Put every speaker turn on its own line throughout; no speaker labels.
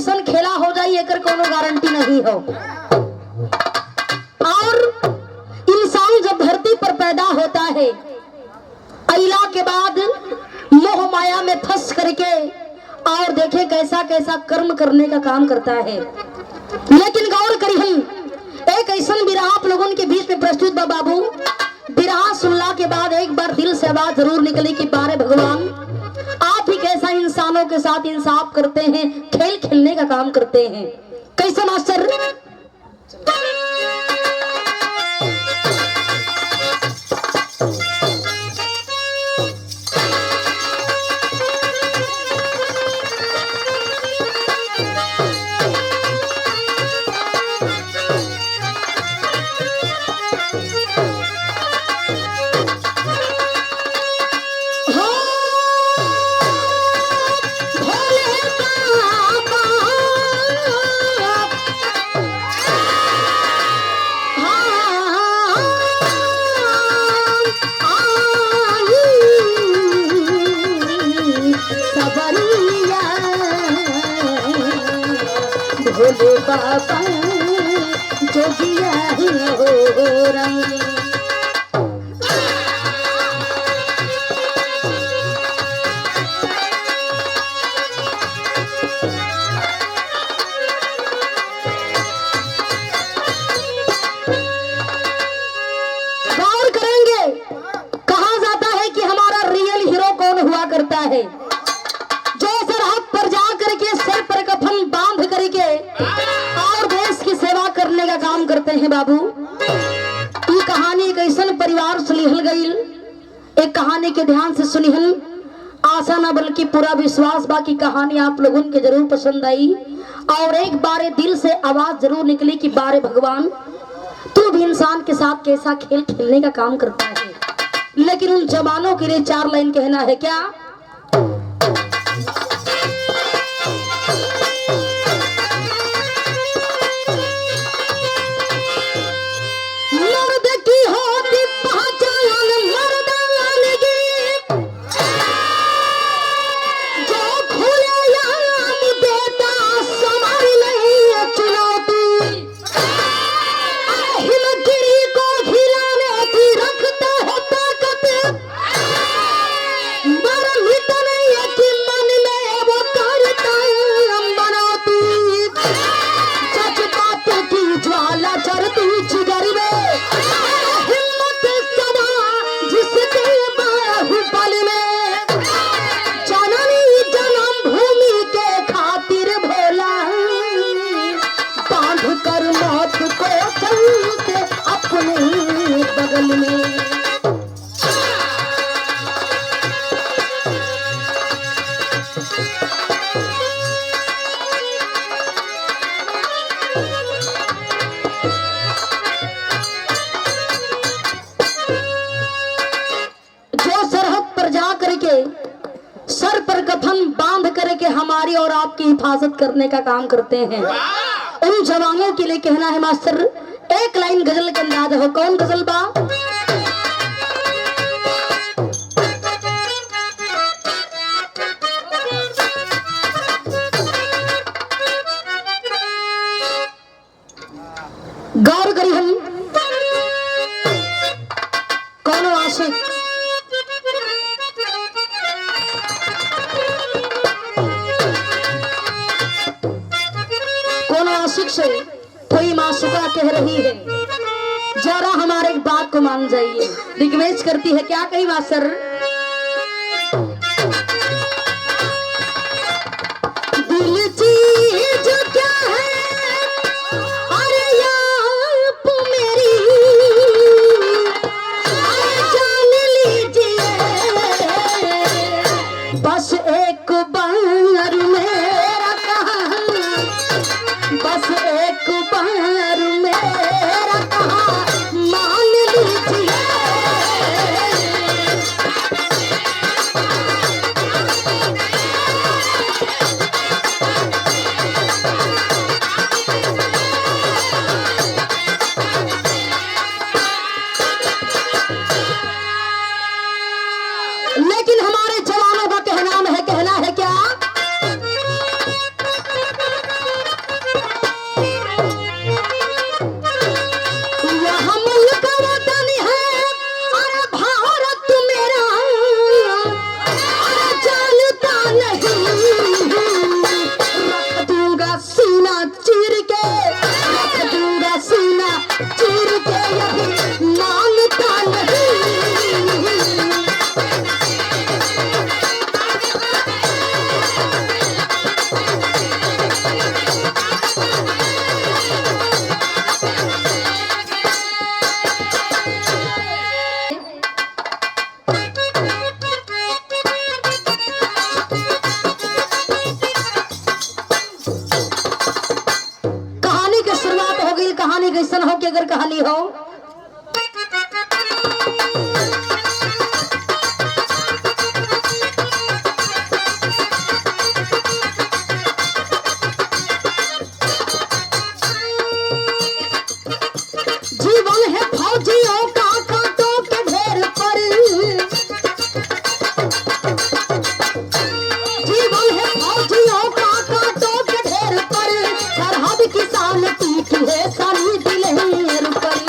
कैसन खेला हो जाए एकर कोनो गारंटी नहीं हो। और इंसान जब धरती पर पैदा होता है, अइला के बाद मोह माया में फंस करके और देखे कैसा कैसा कर्म करने का काम करता है। लेकिन गौर करी हम एक ऐसा बिरहा आप लोगों के बीच में प्रस्तुत बा बाबू। बिरहा सुनला के बाद एक बार दिल से आवाज जरूर निकली कि बारे भगवान, आप ही कैसा इंसानों के साथ इंसाफ करते हैं, खेल खेलने का काम करते हैं। कैसे मास्टर? भोले बाबा जोगिया हो रंग। गौर करेंगे, कहा जाता है कि हमारा रियल हीरो कौन हुआ करता है, जो सरहद पर जा करके सर पर कफन बांध करके और देश की सेवा करने का काम करते हैं। बाबू, ये कहानी एक ऐसा परिवार से लिखल गई। एक कहानी के ध्यान से सुनिहन, आशा न बल्कि पूरा विश्वास बा की कहानी आप लोगों के जरूर पसंद आई। और एक बारे दिल से आवाज जरूर निकली कि बारे भगवान, तू भी इंसान के साथ कैसा खेल खेलने का काम करता है। लेकिन उन जवानों के लिए 4 लाइन कहना है क्या? सर पर कफन बांध करके हमारी और आपकी हिफाजत करने का काम करते हैं, उन जवानों के लिए कहना है मास्टर। एक लाइन गजल के अंदाज हो, कौन गजल बा? गौर करी हम, कौन आशिक से कोई मासूका कह रही है, जरा हमारे बात को मान जाइए। रिक्वेस्ट करती है, क्या कही मास्टर? दिल चीज क्या है अरे आप मेरी जान लीजिए, बस एक बार मेरा कहा, बस एक बार मेरा कहा मान लीजिए। कैसन हो कि अगर कहानी हो। जीवन है फौजियों का कांटों के ढेर पर, जीवन है फौजियों का कांटों के ढेर पर, सरहद की शान टूटी है सारी दिलेर पर।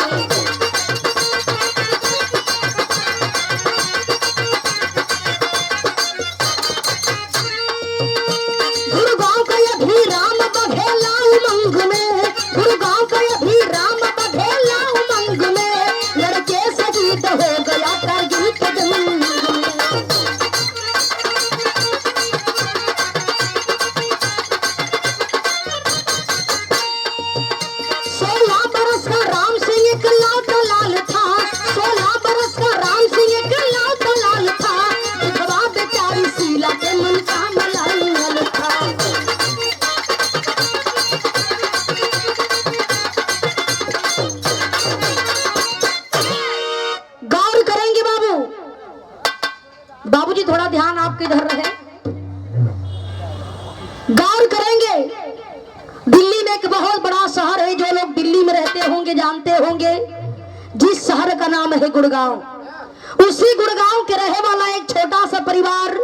गुरुगांव का ये भी राम बघेला उमंग में, गुरुगांव का ये भी राम बघेला उमंग में, लड़के शहीद हो गया कारगिल के जंग में। 16 बरस का राम सिंह एक लाल लाल था, 16 बरस का राम सिंह एक लाल लाल था, विधवा बेचारी शीला के मन का मलाल था। गौर करेंगे बाबू, बाबूजी थोड़ा ध्यान आपके इधर रहे। गौर करेंगे, दिल्ली में एक बहुत बड़ा शहर है, जो लोग दिल्ली में रहते होंगे जानते होंगे, जिस शहर का नाम है गुड़गांव। उसी गुड़गांव के रहे वाला एक छोटा सा परिवार,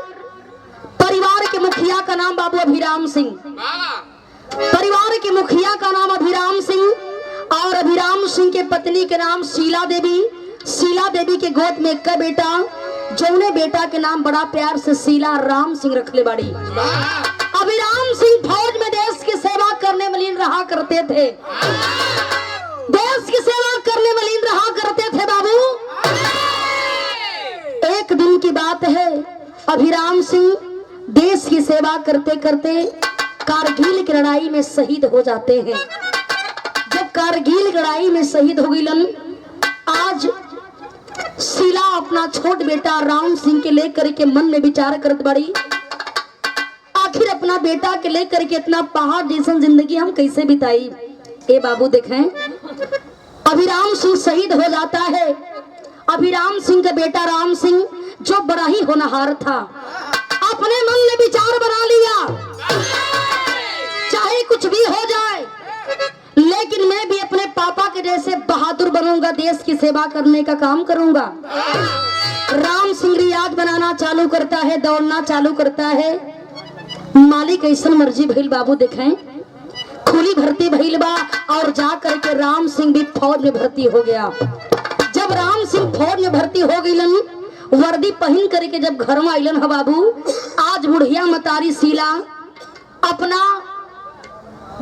परिवार के मुखिया का नाम बाबू अभिराम सिंह, परिवार के मुखिया का नाम अभिराम सिंह, और अभिराम सिंह के पत्नी के नाम शीला देवी। शीला देवी के गोद में एक बेटा, जौने बेटा के नाम बड़ा प्यार से शीला राम सिंह रखले बाड़ी। अभिराम सिंह फौज में देश की सेवा करने में लीन रहा करते थे, देश की सेवा करने में लीन रहा करते थे बाबू। एक दिन की बात है, अभिराम सिंह देश की सेवा करते करते कारगिल की लड़ाई में शहीद हो जाते हैं। जब कारगिल की लड़ाई में शहीद हो गईलन, आज शीला अपना छोट बेटा राम सिंह के लेकर के मन में विचार करत बड़ी, आखिर अपना बेटा के लेकर के इतना पहाड़ जैसन जिंदगी हम कैसे बिताई। ए बाबू देखें, अभिराम सिंह शहीद हो जाता है। अभिराम सिंह का बेटा राम सिंह जो बड़ा ही होनहार था, अपने मन में विचार बना लिया, चाहे कुछ भी हो जाए, लेकिन मैं भी अपने पापा के जैसे बहादुर बनूंगा, देश की सेवा करने का काम करूंगा। राम सिंह रियाज बनाना चालू करता है, दौड़ना चालू करता है। मालिक ऐसा मर्जी भइल बाबू देखें, खुली भर्ती भइल बा, और जा करके राम सिंह भी फौज में भर्ती हो गया। जब राम सिंह फौज में भर्ती हो गईलन, वर्दी पहन करके जब घर में आइलन है बाबू, आज बुढ़िया मतारी शीला अपना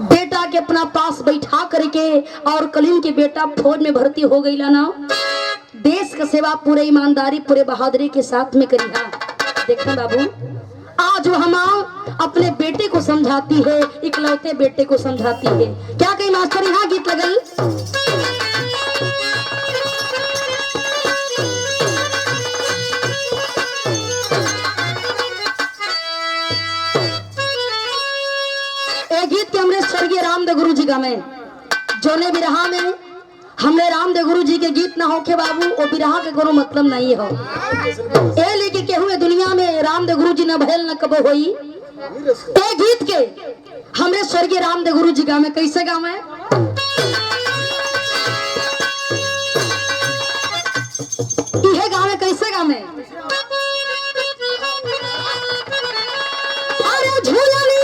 बेटा के अपना पास बैठा करके, और कलीन के बेटा फौज में भर्ती हो गई ना, देश का सेवा पूरे ईमानदारी पूरे बहादुरी के साथ में करी है। देखें बाबू, आज वो हम अपने बेटे को समझाती है, इकलौते बेटे को समझाती है। क्या कही मास्टर, यहाँ गीत लगल। गीत के हमने स्वर्गीय रामदेव गुरु जी का में, जोने बिरहा में हमने रामदेव गुरु जी के गीत ना होके बाबू, वो बिरहा के कोनो मतलब नहीं हो। ए लेके के हुए दुनिया में रामदेव गुरु जी न भयल न कबो होई। ए गीत के हमने स्वर्गीय रामदेव गुरु जी का में कैसे गा में, यह गा में कैसे गा में, अरे झूलनी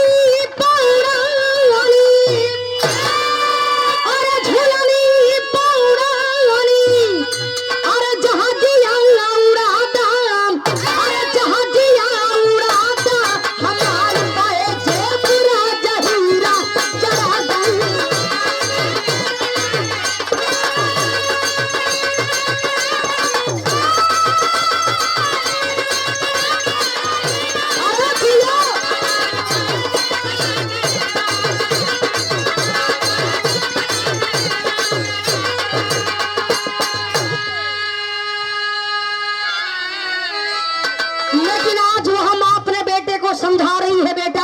समझा रही है, बेटा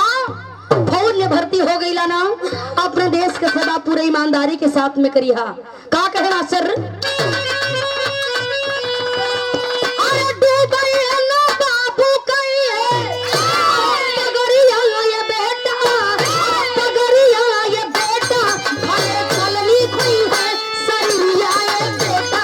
फौज में भर्ती हो गई ना, अपने देश के सदा पूरे ईमानदारी के साथ में करिहा। का कहे मास्टर? अरे डूबैया ना बाबू कहिए, पगड़िया ये बेटा, पगड़िया ये बेटा, भले चलनी कोई है सरिया ये बेटा।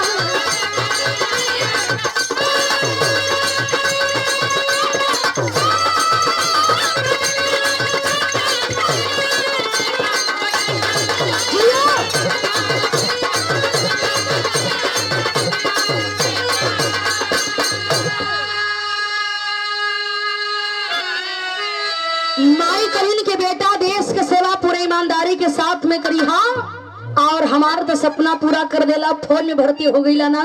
माई कहिन के बेटा देश के सेवा पूरे ईमानदारी के साथ में करी। हाँ, और हमारा तो सपना पूरा कर देला, फौज में भर्ती हो गईला ना,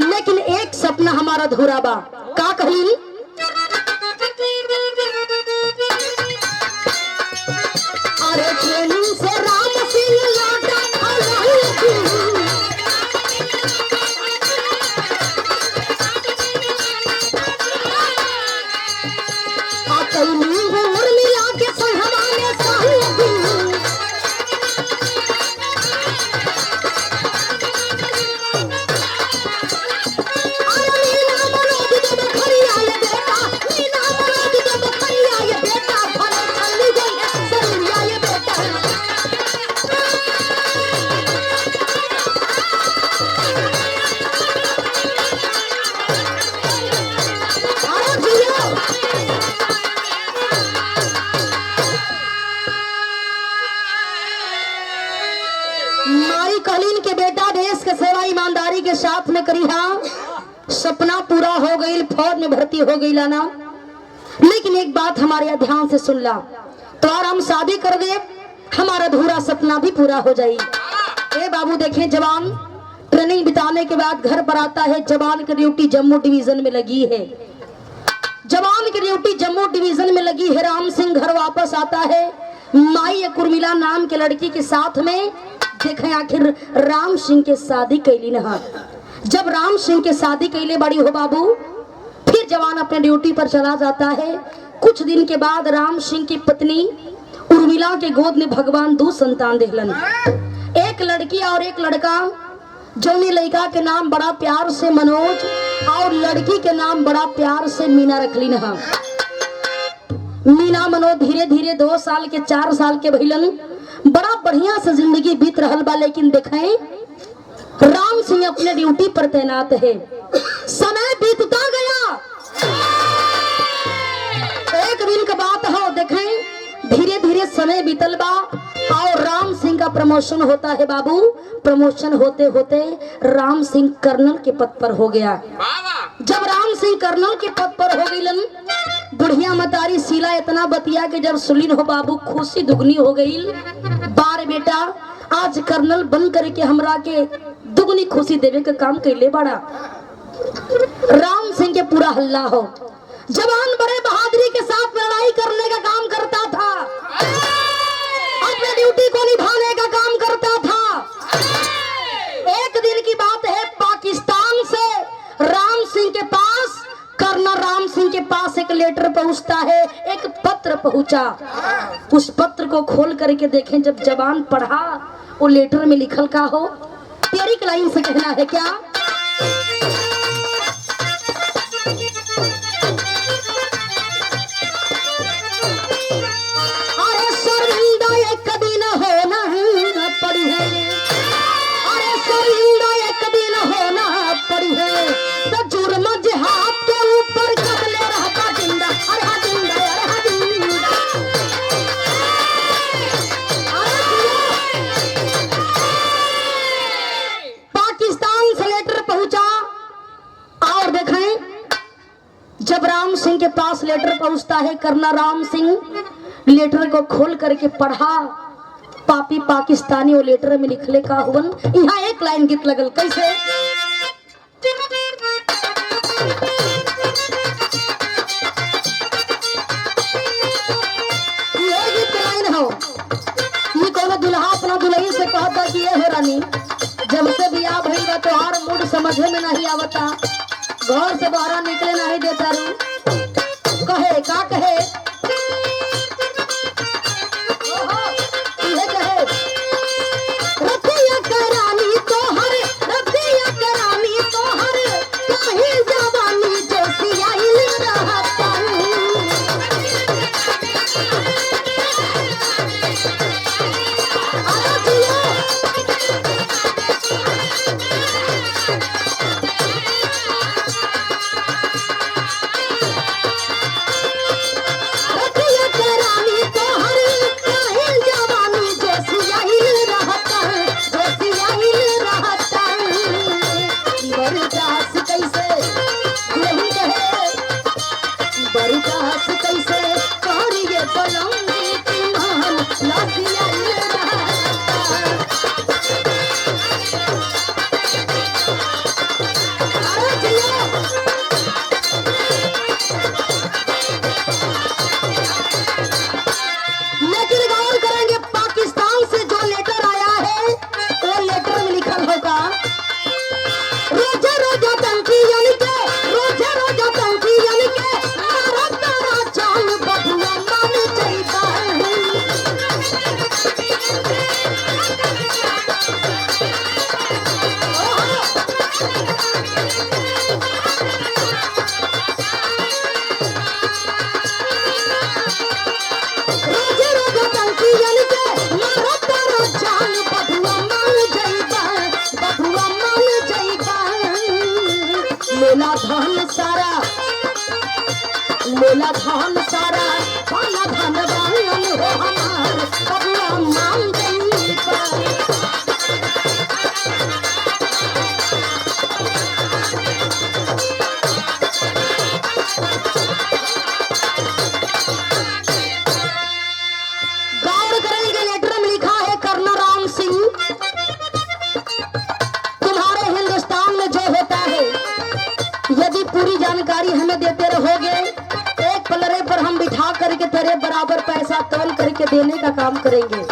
लेकिन एक सपना हमारा अधूरा बा। का कहिन? अरे ट्रेनिंग से राम सिंह लौटा ईमानदारी के साथ में करी। हाँ, सपना पूरा हो गई, फौज में भर्ती हो गई लाना, लेकिन एक बात हमारे यहाँ ध्यान से सुन ला, तो और हम शादी कर दे, हमारा अधूरा सपना भी पूरा हो जाए। ए बाबू देखें, जवान ट्रेनिंग बिताने के बाद घर पर आता है, जवान की ड्यूटी जम्मू डिवीजन में लगी है, जवान की ड्यूटी जम्मू डिवीजन में लगी है। राम सिंह घर वापस आता है, माई कुर्मिला नाम के लड़की के साथ में। देखें आखिर राम सिंह के शादी कैली न। जब राम सिंह के शादी कैले बड़ी हो बाबू, फिर जवान अपने ड्यूटी पर चला जाता है। कुछ दिन के बाद राम सिंह की पत्नी उर्मिला के गोद में भगवान 2 संतान देहलन, एक लड़की और एक लड़का। जौनी लड़का के नाम बड़ा प्यार से मनोज और लड़की के नाम बड़ा प्यार से मीना रखली न। मीना मनोज धीरे धीरे 2 साल के 4 साल के भइलन, बड़ा बढ़िया से जिंदगी बीत रहल बा। लेकिन देखें, राम सिंह अपने ड्यूटी पर तैनात है, समय बीतता गया। एक दिन का बात हो, देखें धीरे धीरे समय बीतल बा और राम सिंह का प्रमोशन होता है बाबू। प्रमोशन होते होते राम सिंह कर्नल के पद पर हो गया। जब राम सिंह कर्नल के पद पर हो गई, बुढ़िया मतारी शीला इतना बतिया कि जब सुलिन हो बाबू, खुशी दुगनी हो गई। बार बेटा, आज कर्नल बन करके हमरा के दुगनी खुशी देवे का काम कैले बड़ा। राम सिंह के पूरा हल्ला हो, जवान बड़े बहादुरी के साथ लड़ाई करने का काम करता था, अपने ड्यूटी को निभाने का काम करता था। एक दिन की बात है, पाकिस्तान से राम सिंह के पास, कर्नल राम सिंह के पास एक लेटर पहुंचता है, एक पत्र पहुंचा। उस पत्र को खोल करके देखें, जब जवान पढ़ा, वो लेटर में लिखल का हो, तेरी लाइन से कहना है क्या? अरे शर्मिंदा एक दिन होना पड़ी है, अरे शर्मिंदा एक दिन होना पड़ी है, तो जुर्म जिहाद के ऊपर कबले रहता जिंदा। अरे हाँ जिंदा, अरे हाँ जिंदा। पाकिस्तान से लेटर पहुंचा और देखें, जब राम सिंह के पास लेटर पहुंचता है, कर्नल राम सिंह लेटर को खोल करके पढ़ा। पापी पाकिस्तानी वो लेटर में लिखले का हुवन। यहाँ एक लाइन गीत लगल, कैसे? ये गीत लाइन हो, ये कोनो दुल्हा अपना दुल्हन से कहता कि ये हो रानी, जब से बियाह भइल बा तोहार मूड समझे में नहीं आवता, घर से बाहर निकले नहीं देता रू। कहे का कहे, ये कहे करके तेरे बराबर पैसा तोल करके देने का काम करेंगे।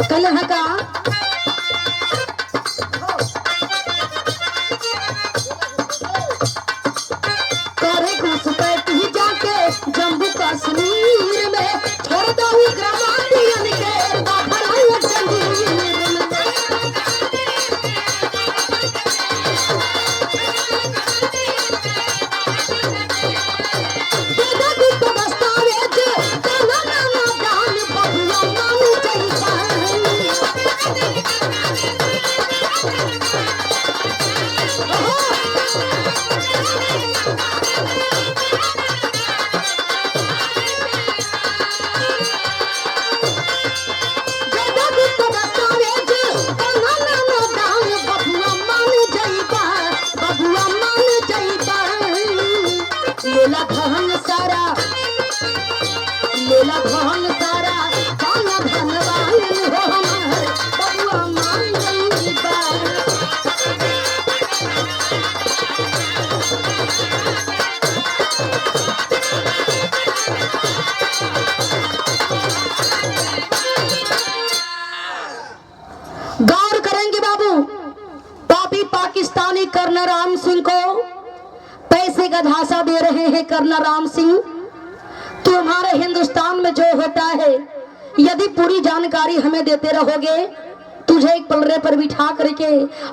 कलह का करे घुसपैठी जाके जम्मू कश्मीर में छोड़ दो उग्रवादियन के बाहर जंजीर में। लेला धन सारा काला धनवान हो हमार बबुआ मान जाइबा। गौर करेंगे बाबू, पापी पाकिस्तानी कर्नल राम सिंह को पैसे का झांसा दे रहे हैं। कर्नल राम सिंह, तुम्हारे हिंदुस्तान में जो होता है यदि पूरी जानकारी हमें देते रहोगे, तुझे एक पलड़े पर बिठा करके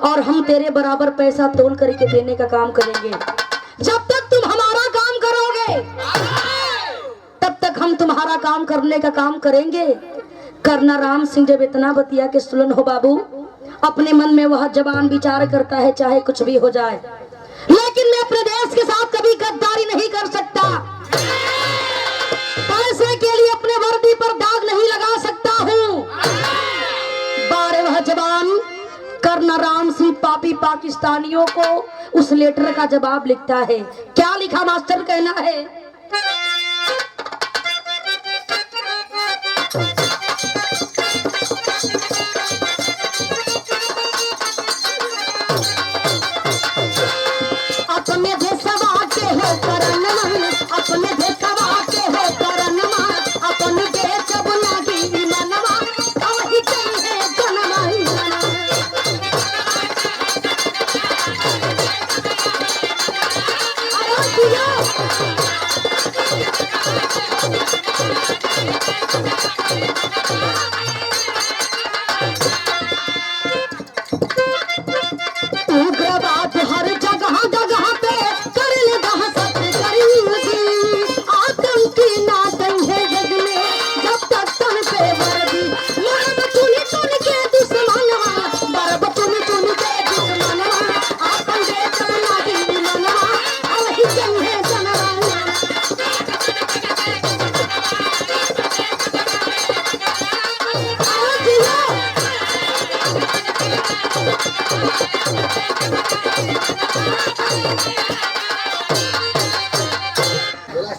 और हम तेरे बराबर पैसा तोल करके देने का काम करेंगे। जब तक तुम हमारा काम करोगे तब तक हम तुम्हारा काम करने का काम करेंगे। कर्नल राम सिंह जब इतना बतिया के सुलन हो बाबू, अपने मन में वह जवान विचार करता है चाहे कुछ भी हो जाए, लेकिन मैं अपने देश के साथ कभी गद्दारी नहीं कर सकता। पैसे के लिए अपने वर्दी पर दाग नहीं लगा सकता हूँ। बारे वह जवान कर्नल राम सिंह पापी पाकिस्तानियों को उस लेटर का जवाब लिखता है। क्या लिखा मास्टर, कहना है अपने देशवा के हो करनमा, अपने देशवा के हो करनमा, अपने देश बुलागी मनवा वही कहे जनवा। उग्रवाद हर जगह जगह पे कर ले दहशत करेंगी, आतंकी नाचन है जग में जब तक तन पे वर्दी। मरब चुन के दुश्मनवा, मरब चुन के दुश्मनवा, आपन देश बुलागी मनवा वही कहे जनवा।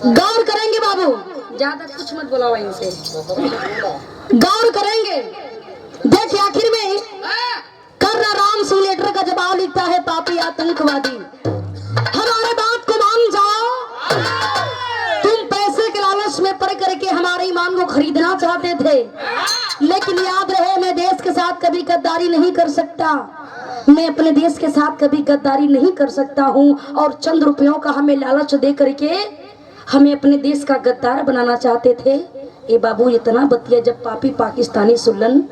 गौर करेंगे बाबू, ज्यादा कुछ मत बुलाओ इनसे। गौर करेंगे, देखिए आखिर में कर्नल राम सिंह लेटर का जवाब लिखता है। पापी आतंकवादी, हमारे बात को मान जाओ। तुम पैसे के लालच में पड़ करके हमारे ईमान को खरीदना चाहते थे, लेकिन याद रहे मैं देश के साथ कभी गद्दारी नहीं कर सकता। मैं अपने देश के साथ कभी गद्दारी नहीं कर सकता हूँ। और चंद रुपयों का हमें लालच दे करके हमें अपने देश का गद्दार बनाना चाहते थे। ए बाबू, इतना बतिया जब पापी पाकिस्तानी सुल्लन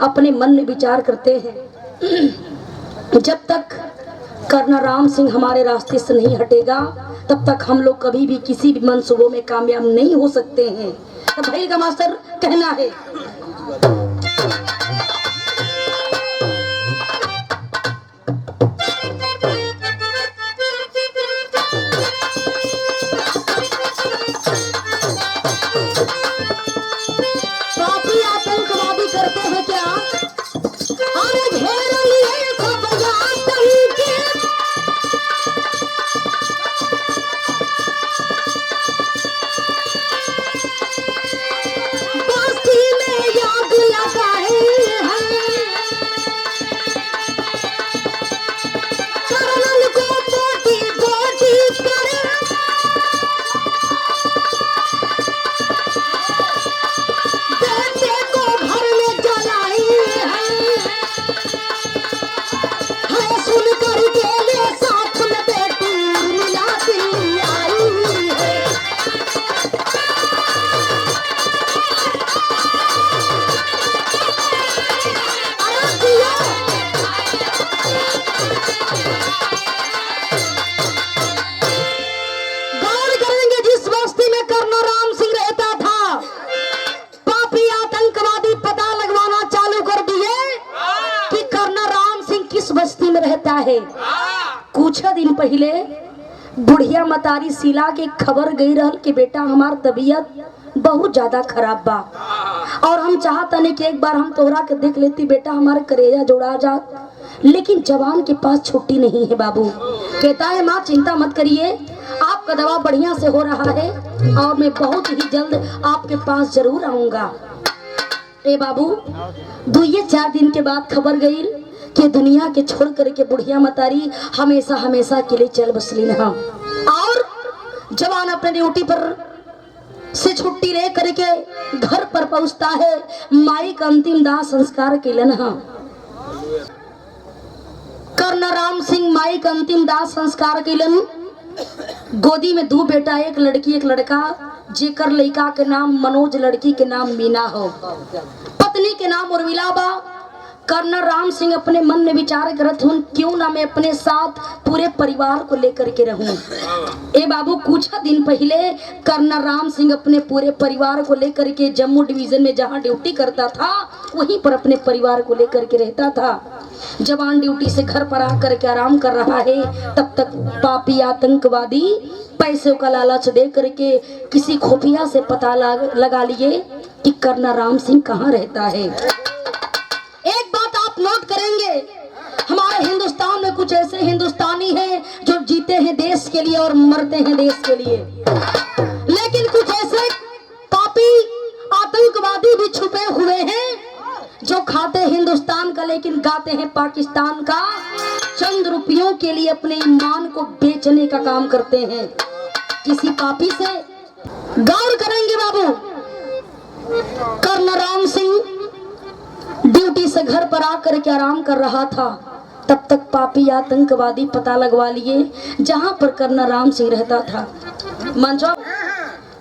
अपने मन में विचार करते हैं, जब तक कर्नल राम सिंह हमारे रास्ते से नहीं हटेगा तब तक हम लोग कभी भी किसी भी मंसूबों में कामयाब नहीं हो सकते हैं। तो भाई का मास्टर कहना है बस्ती में आग लगाए रहता है। कुछ दिन पहले बुढ़िया मतारी शीला के खबर गई रहल कि बेटा हमार तबीयत बहुत ज्यादा खराब बा और हम चाहता नहीं कि एक बार हम तोहरा के देख लेती बेटा, हमारे करेजा जोड़ा जा, लेकिन जवान के पास छुट्टी नहीं है बाबू। कहता है माँ चिंता मत करिए, आपका दवा बढ़िया से हो रहा है और मैं बहुत ही जल्द आपके पास जरूर आऊंगा। ए बाबू 2-4 दिन के बाद खबर गई कि दुनिया के छोड़ करके बुढ़िया मतारी हमेशा हमेशा के लिए चल बसली न। और जवान अपने ड्यूटी पर से छुट्टी ले करके घर पर पहुंचता है। माई का अंतिम दाह संस्कार केलन। कर्ण राम सिंह माई का अंतिम दाह संस्कार केलन। गोदी में 2 बेटा, एक लड़की एक लड़का, जेकर लड़का के नाम मनोज, लड़की के नाम मीना हो। पत्नी के नाम उर्मिला बा। कर्ण राम सिंह अपने मन में विचार करत हूँ क्यों ना मैं अपने साथ पूरे परिवार को लेकर के रहूं। ए बाबू कुछ दिन पहले कर्ण राम सिंह अपने पूरे परिवार को लेकर के जम्मू डिवीजन में जहां ड्यूटी करता था वहीं पर अपने परिवार को लेकर के रहता था। जवान ड्यूटी से घर पर आकर के आराम कर रहा है, तब तक पापी आतंकवादी पैसों का लालच दे करके किसी खुफिया से पता लगा लिए कि कर्ण राम सिंह कहाँ रहता है। एक बात आप नोट करेंगे, हमारे हिंदुस्तान में कुछ ऐसे हिंदुस्तानी हैं जो जीते हैं देश के लिए और मरते हैं देश के लिए, लेकिन कुछ ऐसे पापी आतंकवादी भी छुपे हुए हैं जो खाते हिंदुस्तान का लेकिन गाते हैं पाकिस्तान का। चंद रुपयों के लिए अपने ईमान को बेचने का काम करते हैं। किसी पापी से गौर करेंगे बाबू। कर्ण राम सिंह ड्यूटी से घर पर आकर के आराम कर रहा था, तब तक पापी आतंकवादी पता लगवा लिए जहां पर कर्ण राम सिंह रहता था। मंचो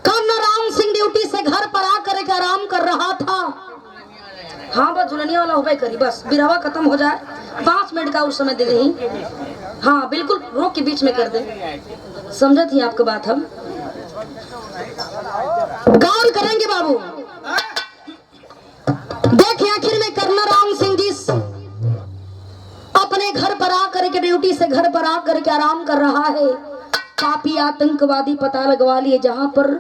कर्ण राम सिंह ड्यूटी से घर पर आकर के आराम कर रहा था। हाँ बस झुलनिया वाला हो गई करी, बस बिरहवा खत्म हो जाए, 5 मिनट का उस समय दे दही। हाँ बिल्कुल रोक के बीच में कर दे, समझे थी आपकी बात। हम गौर करेंगे बाबू। देखिए आखिर में कर्ण राम सिंह जी अपने घर पर आकर के ड्यूटी से घर पर आकर के आराम कर रहा है। पापी आतंकवादी पता लगवा लिए जहां पर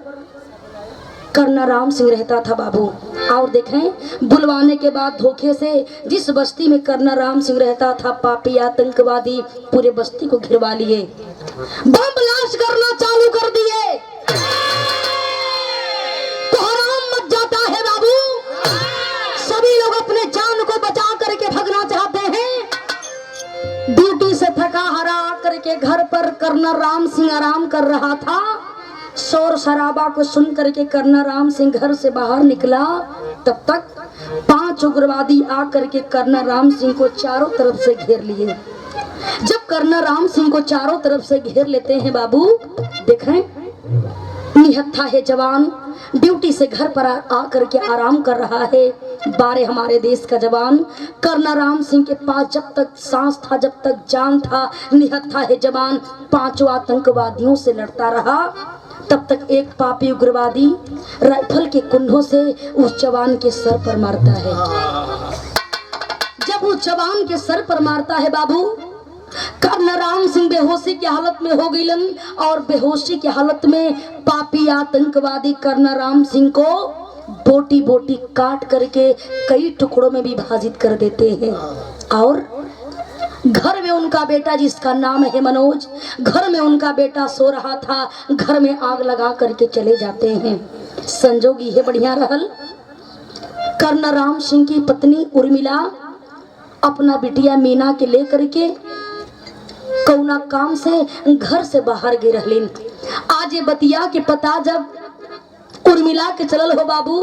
कर्ण राम सिंह रहता था बाबू। और देखें बुलवाने के बाद धोखे से जिस बस्ती में कर्ण राम सिंह रहता था, पापी आतंकवादी पूरे बस्ती को घिरवा लिए, बम ब्लास्ट करना चालू कर दिए। कोहराम मच जाता है बाबू। सभी लोग अपने जान को बचा करके भागना चाहते हैं। ड्यूटी से थका हारा करके घर पर कर्ण राम सिंह आराम कर रहा था। शोर शराबा को सुन करके कर्ण राम सिंह घर से बाहर निकला, तब तक 5 उग्रवादी आकर के कर्ण राम सिंह को चारों तरफ से घेर लिए। जब कर्ण राम सिंह को चारों तरफ से घेर लेते हैं बाबू, देखें निहत्था है जवान, ड्यूटी से घर पर आकर के आराम कर रहा है। बारे हमारे देश का जवान कर्ण राम सिंह के पास जब तक सांस था, जब तक जान था, निहत्था है जवान 5 आतंकवादियों से लड़ता रहा। तब तक एक पापी उग्रवादी राइफल के कुंडों से उस जवान के सर पर मारता है। जब उस जवान के सर पर मारता है बाबू, कर्ण राम सिंह बेहोशी की हालत में हो गईलन और बेहोशी की हालत में पापी आतंकवादी कर्ण राम सिंह को बोटी बोटी काट करके कई टुकड़ों में विभाजित कर देते हैं। और घर में उनका बेटा जिसका नाम है मनोज, घर में उनका बेटा सो रहा था, घर में आग लगा करके चले जाते हैं। संजोगी है बढ़िया रहल। कर्ण राम सिंह की पत्नी उर्मिला अपना बिटिया मीना के लेकर के कौना काम से घर से बाहर गे रहलीन। आज ये बतिया के पता जब उर्मिला के चलल हो बाबू,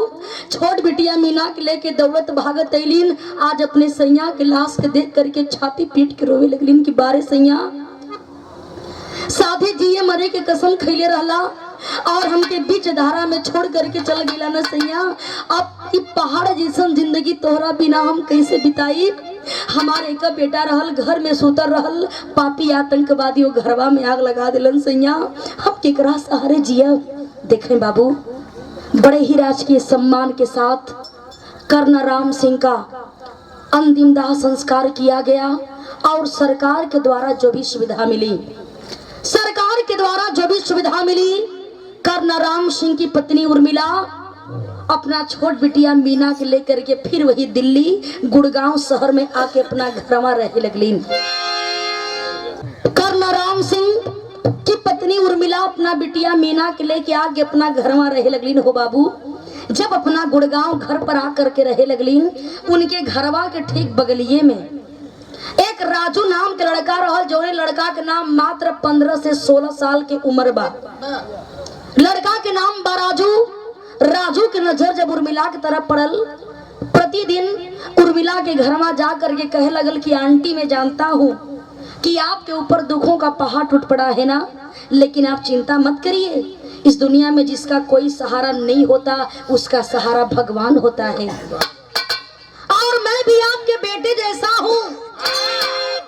छोट बिटिया मीना के लेके दौड़त भागत अलीन। आज अपने सैया के लाश के देख करके छाती पीट के रोवे लगलीन कि बारे सैया साधे जिए मरे के कसम खैले रहला और हमके बीच धारा में छोड़ करके चल गेला न सैया। अब ई पहाड़ जैसन जिंदगी तोहरा बिना हम कैसे बिताई। हमारे का बेटा रहल, घर में सुतर रहल, पापी आतंकवादियों घरवा में आग लगा दिलन सैया, हम केकरा सहारे जिया। देखें बाबू बड़े ही राजकीय सम्मान के साथ कर्ण राम सिंह का अंतिम दाह संस्कार किया गया और सरकार के द्वारा जो भी सुविधा मिली, सरकार के द्वारा जो भी सुविधा मिली, कर्नाराम सिंह की पत्नी उर्मिला अपना छोट बिटिया मीना के लेकर के फिर वही दिल्ली गुड़गांव शहर में आके अपना घरवा रहे लगली। कर्नाराम सिंह की पत्नी उर्मिला अपना बिटिया मीना के लेके आके अपना घरवा रहे लगली हो बाबू। जब अपना गुड़गांव घर पर आकर के रहे लगली, उनके घरवा के ठीक बगलिए में एक राजू नाम के लड़का रहल, जो लड़का के नाम मात्र 15 से 16 साल के उम्र बा। लड़का के नाम बा राजू। राजू की नजर जब उर्मिला की तरफ पड़ल, प्रतिदिन उर्मिला के घर में जा करके कहे लगल कि आंटी मैं जानता हूँ कि आपके ऊपर दुखों का पहाड़ टूट पड़ा है ना, लेकिन आप चिंता मत करिए, इस दुनिया में जिसका कोई सहारा नहीं होता उसका सहारा भगवान होता है। और मैं भी आपके बेटे जैसा हूँ,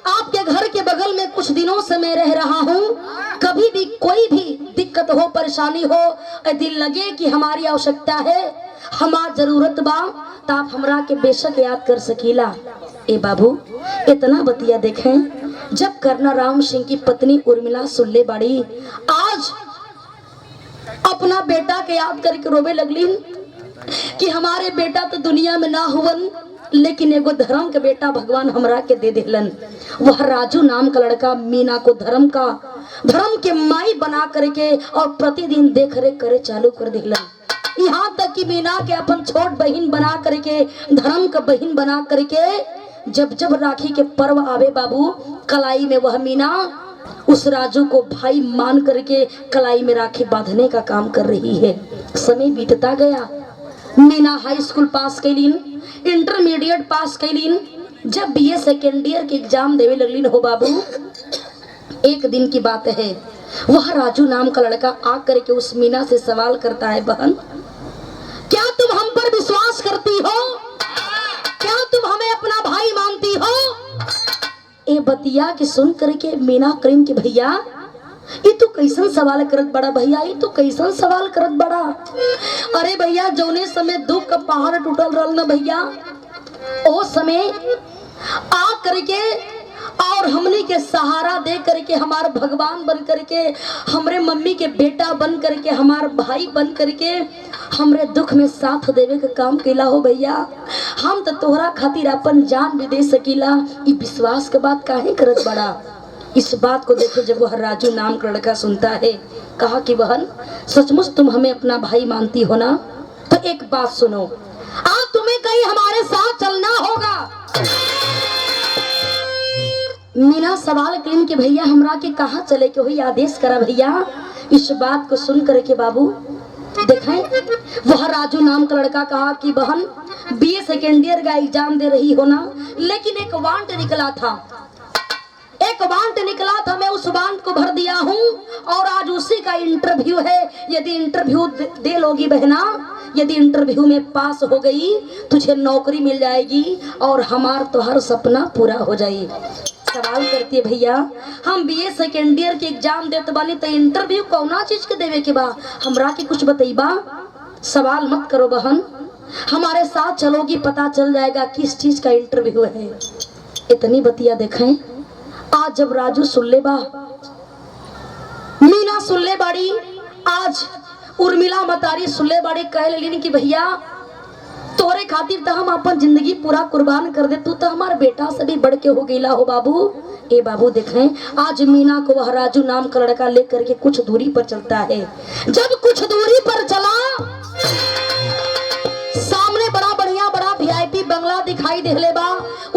आपके घर के बगल में कुछ दिनों से मैं रह रहा हूँ। कभी भी कोई भी दिक्कत हो, परेशानी हो, दिल लगे कि हमारी आवश्यकता है, हमार जरूरत बा, तो आप हमरा के बेशक याद कर सकीला। ए बाबू इतना बतिया देखें। जब कर्नाराम सिंह की पत्नी उर्मिला सुल्ले बाड़ी आज अपना बेटा के याद करके रोवे लगली कि हमारे बेटा तो दुनिया में ना हुवन, लेकिन एगो धर्म के बेटा भगवान हमरा के दे देलन। वह राजू नाम का लड़का मीना को धर्म के माई बना करके और प्रतिदिन देख रेख करे चालू कर देलन। यहाँ तक कि मीना के अपन छोट बहन बना करके, धर्म का बहन बना करके जब जब राखी के पर्व आवे बाबू, कलाई में वह मीना उस राजू को भाई मान करके कलाई में राखी बांधने का काम कर रही है। समय बीतता गया। मीना हाई स्कूल पास कैलीन, इंटरमीडिएट पास कैलीन। जब बीए सेकेंड ईयर के एग्जाम देवे लगलीन हो बाबू, एक दिन की बात है, वह राजू नाम का लड़का आ करके उस मीना से सवाल करता है, बहन क्या तुम हम पर विश्वास करती हो? क्या तुम हमें अपना भाई मानती हो? ए बतिया के सुन करके मीना करीम के भैया ये तो कैसन सवाल करत बड़ा भैया, ये तो कैसन सवाल करत बड़ा। अरे भैया जौने समय दुख का पहाड़ टूटल रहल ना भैया, ओ समय आ करके और हमने के सहारा दे करके, हमार भगवान बन करके, हमरे मम्मी के बेटा बन करके, हमार भाई बन करके हमरे दुख में साथ देवे का काम केला हो भैया। हम तो तोहरा खातिर अपन जान भी दे सकीला, ये विश्वास के बात काहे करत बड़ा। इस बात को देखो जब वह राजू नाम का लड़का सुनता है, कहा कि बहन सचमुच तुम हमें अपना भाई मानती हो ना, तो एक बात सुनो, आज तुम्हें कहीं हमारे साथ चलना होगा। मीना सवाल करीन कि भैया हमरा के कहाँ चले के हुई, आदेश करा भैया। इस बात को सुन करके बाबू देखें, वह राजू नाम का लड़का कहा कि बहन बीए सेकेंड ईयर का एग्जाम दे रही हो ना, लेकिन एक वांट निकला था, मैं उस वांट को भर दिया हूँ और आज उसी का इंटरव्यू है। यदि इंटरव्यू दे लोगी बहना, यदि इंटरव्यू में पास हो गई तुझे नौकरी मिल जाएगी और हमार तो हर सपना पूरा हो जाए। सवाल करती है भैया हम बीए सेकेंड ईयर के एग्जाम देते बानी, तो इंटरव्यू कौना चीज के देवे के बा, हमरा के कुछ बताइबा। सवाल मत करो बहन, हमारे साथ चलोगी पता चल जाएगा किस चीज का इंटरव्यू है। इतनी बतिया देखें। आज जब राजू सुल्ले बा, मीना सुल्ले बाड़ी, आज उर्मिला मतारी सुल्ले बाड़ी, कह लेनी कि भैया तोरे खातिर तो हम अपन जिंदगी पूरा कुर्बान कर दे, तू तो हमारे बेटा से भी बढ़ के हो गईला हो बाबू। ए बाबू देखें, आज मीना को वह राजू नाम का लड़का लेकर के कुछ दूरी पर चलता है। जब कुछ दूरी पर चला, सामने बड़ा वीआईपी बंगला दिखाई दे बा।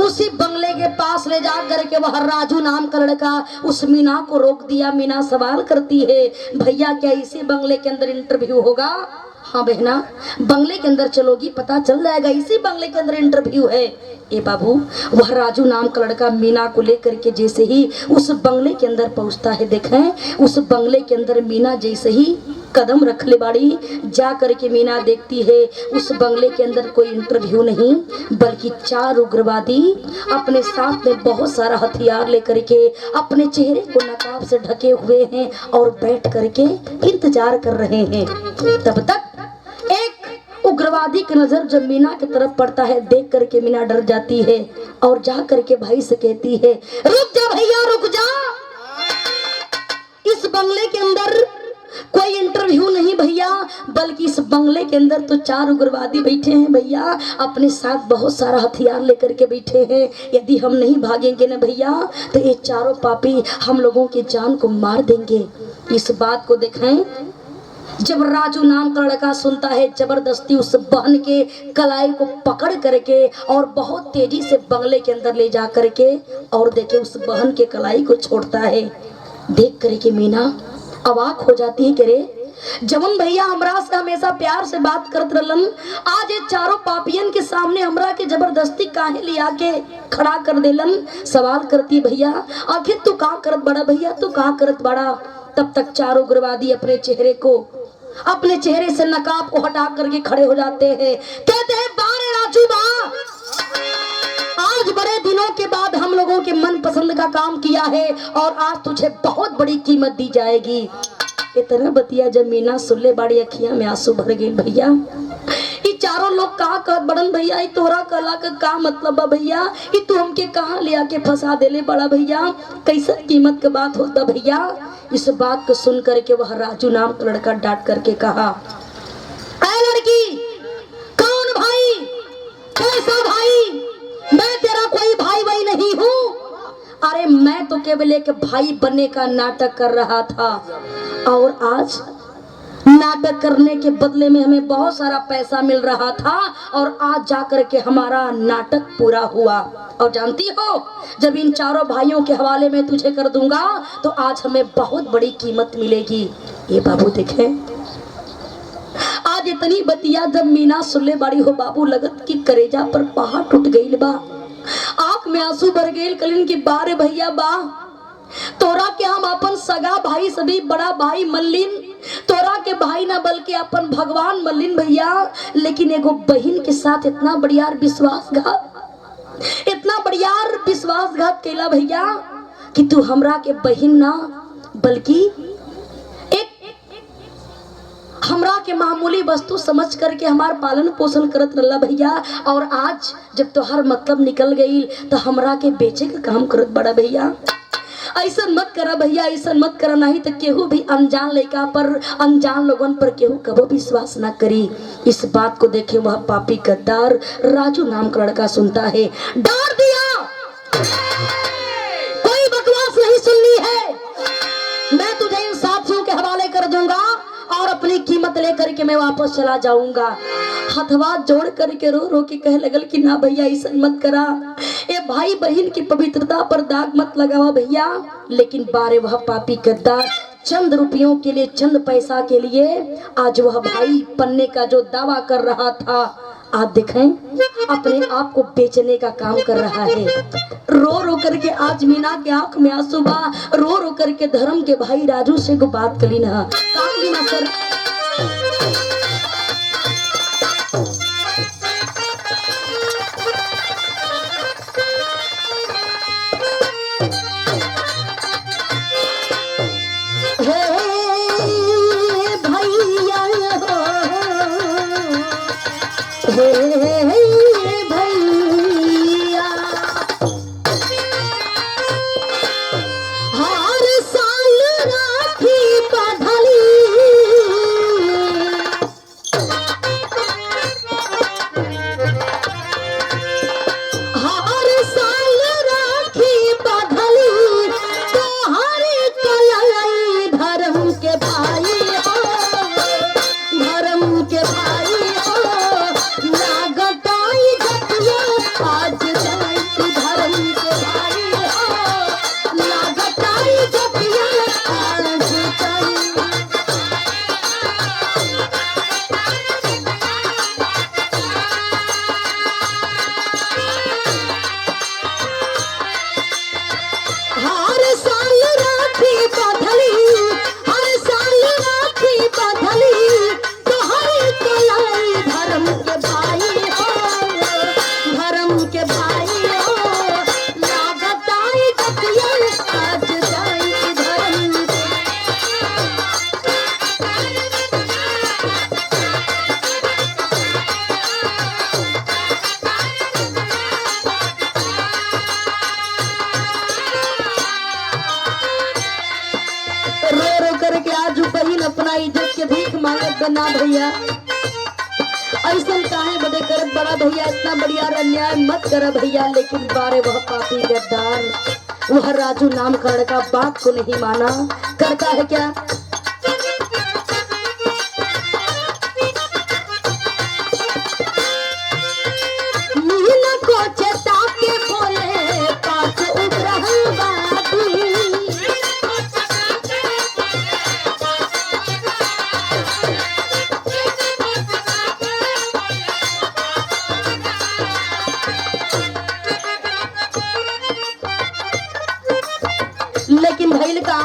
उसी बंगले के पास ले जा करके वह राजू नाम का लड़का उस मीना को रोक दिया। मीना सवाल करती है, भैया क्या इसी बंगले के अंदर इंटरव्यू होगा? हाँ बहना, बंगले के अंदर चलोगी पता चल जाएगा, इसी बंगले के अंदर इंटरव्यू है। ए बाबू, वह राजू नाम का लड़का मीना को लेकर के जैसे ही उस बंगले के अंदर पहुंचता है, देखें उस बंगले के अंदर मीना जैसे ही कदम रख ले बाड़ी, जा करके मीना देखती है उस बंगले के अंदर कोई इंटरव्यू नहीं, बल्कि 4 उग्रवादी अपने साथ में बहुत सारा हथियार लेकर के अपने चेहरे को नकाब से ढके हुए हैं और बैठ करके इंतजार कर रहे हैं। तब तक एक उग्रवादी उग्रवादी की नजर जब मीना की तरफ पड़ता है, देख करके मीना डर जाती है और जा करके भाई से कहती है, रुक जा भैया रुक जा। इस बंगले के अंदर कोई इंटरव्यू नहीं भैया, बल्कि इस बंगले के अंदर तो 4 उग्रवादी बैठे हैं भैया, अपने साथ बहुत सारा हथियार लेकर के बैठे हैं। यदि हम नहीं भागेंगे ना भैया तो ये चारों पापी हम लोगों की जान को मार देंगे। इस बात को देखें, जब राजू नाम का लड़का सुनता है, जबरदस्ती उस बहन के कलाई को पकड़ करके और बहुत तेजी से बंगले के अंदर ले जा करके और देखे उस बहन के कलाई को छोड़ता है। देख करके मीना अवाक हो जाती है कि रे जवन भैया हमरा से हमेशा प्यार से बात करत रहलन, आज ये चारों पापियन के सामने हमरा के जबरदस्ती काहे लिया के खड़ा कर देलन। सवाल करती भैया आखिर तू का करत बड़ा, भैया तू का करत बड़ा। तब तक चारों उग्रवादी अपने चेहरे से नकाब को हटा करके खड़े हो जाते हैं, कहते हैं बारे राजू बा, आज बड़े दिनों के बाद हम लोगों के मन पसंद का काम किया है और आज तुझे बहुत बड़ी कीमत दी जाएगी। इतना बतिया जब मीना सुल्ले बाड़ी अखियां में आंसू भर गई। भैया ये चारों लोग कहा कहत बड़न भैया, ये तोरा कला का मतलब बा भैया, ये तू हमके कहाँ ले आके फंसा देले बड़ा भैया, कैसे कीमत के बात होता भैया। इस बात को सुन करके वह राजू नाम का लड़का डांट करके कहा, ऐ लड़की कौन भाई, कैसा भाई, मैं तेरा कोई भाई भाई नहीं हूँ। अरे मैं तो केवल एक भाई बनने का नाटक कर रहा था और आज नाटक करने के बदले में हमें बहुत सारा पैसा मिल रहा था और आज जाकर के हमारा नाटक पूरा हुआ। और जानती हो जब इन चारों भाइयों के हवाले में तुझे कर दूंगा तो आज हमें बहुत बड़ी कीमत मिलेगी। ये बाबू देखे आज इतनी बतिया जब मीना सुल्ले बाड़ी हो बाबू, लगत की करेजा पर पहाड़ टूट गई बा, आंख में आंसू भर गए। कलिन की बारे भैया बा, तोरा के हम अपन सगा भाई सभी बड़ा भाई मल्लिन, तोरा के भाई ना बल्कि अपन भगवान मल्लिन भैया, लेकिन एगो बहन के साथ इतना बढ़िया विश्वासघात केला भैया कि तू हमरा के बहन ना बल्कि हमरा के मामूली वस्तु समझ करके हमार पालन पोषण करत रहला भैया, और आज जब तोहर मतलब निकल गई तो हमरा के बेचे का काम करत बड़ा भैया। ऐसा मत करा भैया, ऐसा मत करा, नहीं तो केहू भी अनजान लड़का पर, अनजान लोगन पर केहू कबो विश्वास ना करी। इस बात को देखे वह पापी गद्दार राजू नाम का लड़का सुनता है, डार दिया, कोई बकवास नहीं सुननी है, मैं तुझे इन साथियों के हवाले कर दूंगा और अपनी कीमत लेकर के मैं वापस चला जाऊंगा। हथवा जोड़ करके रो रो के कह लगल कि ना भैया ऐसा मत करा, ए भाई बहन की पवित्रता पर दाग मत लगावा भैया। लेकिन बारे वह पापी गद्दार चंद रुपयों के लिए, चंद पैसा के लिए आज वह भाई बनने का जो दावा कर रहा था, आप देखें अपने आप को बेचने का काम कर रहा है। रो रो करके आज मीना के आंख में आंसू बा, रो रो करके धर्म के भाई राजू से को बात करी ना सर। मांगत बना भैया ऐसा काहे बदे करत बड़ा भैया, इतना बढ़िया अन्याय मत कर भैया। लेकिन बारे वह पापी गद्दार वह राजू नाम का लड़का बात को नहीं माना, करता है क्या लेकिन भैल का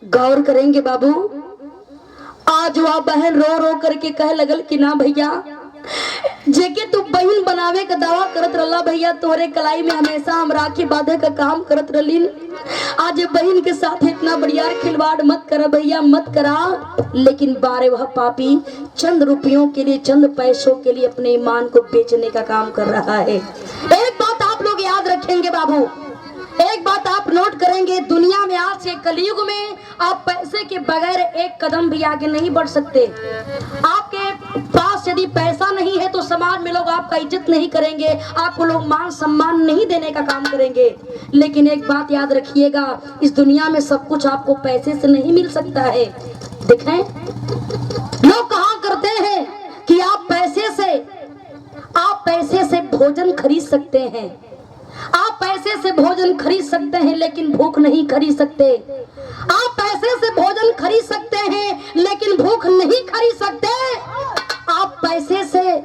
गौर करेंगे बाबू। आज वह बहन रो रो करके कह लगल कि ना भैया जेके तू बहन बनावे का दावा करत रला भैया, तोरे कलाई में हमेशा हम राखी बांधे का काम करत रलीन। आज बहन के साथ इतना बढ़िया खिलवाड़ मत करा भैया, मत करा। लेकिन बारे वह पापी चंद रुपयों के लिए, चंद पैसों के लिए अपने ईमान को बेचने का काम कर रहा है। एक बात आप लोग याद रखेंगे बाबू, एक बात आप नोट करेंगे, दुनिया में आज के कलयुग में आप पैसे के बगैर एक कदम भी आगे नहीं बढ़ सकते। आपके पास यदि पैसा नहीं है तो समाज में लोग आपका इज्जत नहीं करेंगे, आपको लोग मान सम्मान नहीं देने का काम करेंगे। लेकिन एक बात याद रखिएगा, इस दुनिया में सब कुछ आपको पैसे से नहीं मिल सकता है। देखें लोग कहा करते हैं कि आप पैसे से भोजन खरीद सकते हैं, आप पैसे से भोजन खरीद सकते हैं लेकिन भूख नहीं खरीद सकते। आप पैसे से भोजन खरीद सकते हैं लेकिन भूख नहीं खरीद सकते। आप पैसे से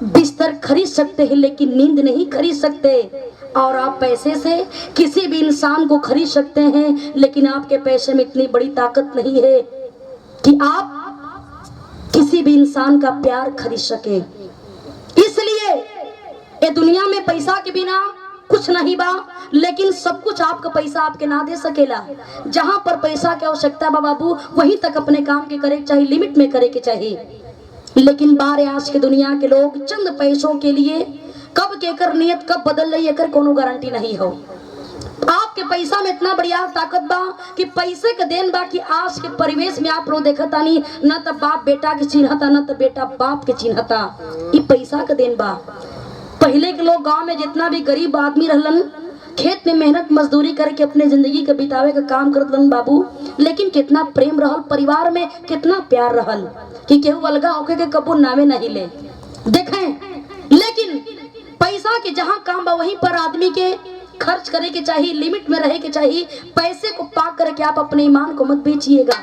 बिस्तर खरीद सकते हैं लेकिन नींद नहीं खरीद सकते। और आप पैसे से किसी भी इंसान को खरीद सकते हैं, लेकिन आपके पैसे में इतनी बड़ी ताकत नहीं है कि आप किसी भी इंसान का प्यार खरीद सके। इसलिए ये दुनिया में पैसा के बिना कुछ नहीं बा, लेकिन सब कुछ आपका पैसा आपके ना दे सकेला। जहां पर पैसा की आवश्यकता बा बाबू, वहीं तक अपने काम के करे चाहिए, लिमिट में करे के चाहिए। लेकिन बारे आज के दुनिया के लोग चंद पैसों के लिए कब केकर नियत कब बदल रही है कोनो गारंटी नहीं हो। आपके पैसा में इतना बढ़िया ताकत बा कि पैसे का देन बा कि आज के परिवेश में आप लोग देखता नहीं, न तो बाप बेटा के चिन्हता, न तो बेटा बाप के चिन्हता। ये पैसा का देन बा। पहले के लोग गांव में जितना भी गरीब आदमी रहलन, खेत में मेहनत मजदूरी करके अपने जिंदगी के बितावे का काम करत रहन बाबू। लेकिन कितना प्रेम रहल, परिवार में कितना प्यार रहल कि केहू अलगा होके के कबू नामे नहीं ले। देखें लेकिन पैसा के जहाँ काम बा वहीं पर आदमी के खर्च करे के चाहिए, लिमिट में रहे के चाहिए। पैसे को पाक करके आप अपने ईमान को मत बेचिएगा।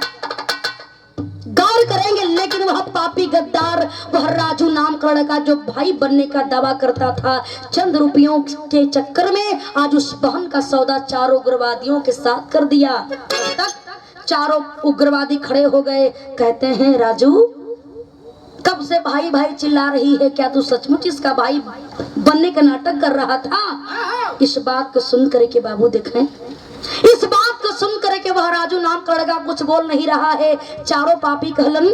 गौर करेंगे, लेकिन वह पापी गद्दार, वह राजू नाम का लड़का जो भाई बनने का दावा करता था, चंद रुपयों के चक्कर में आज उस बहन का सौदा चारों उग्रवादियों के साथ कर दिया। तक चारों उग्रवादी खड़े हो गए, कहते हैं राजू कब से भाई भाई चिल्ला रही है, क्या तू सचमुच इसका भाई बनने का नाटक कर रहा था? इस बात को सुन करके बाबू देखें, इस बात को सुन करके वह राजू नाम का लड़का कुछ बोल नहीं रहा है। चारों पापी कहलन,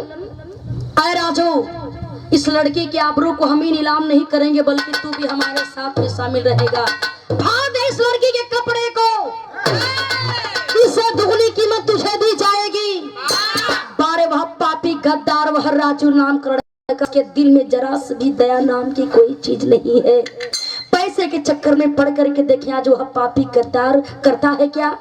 अरे राजू इस लड़की के आबरू को हम ही नीलाम नहीं करेंगे, बल्कि तू भी हमारे साथ में शामिल रहेगा। फाड़ दे इस लड़की के कपड़े को, इसे दुगनी कीमत तुझे दी जाएगी। बारे वह पापी गद्दार, वह राजू नाम का लड़का के दिल में जरा सी भी दया नाम की कोई चीज नहीं है। पैसे पैसे के चक्कर में पड़ करके देखें आज वह पापी गद्दार करता है क्या।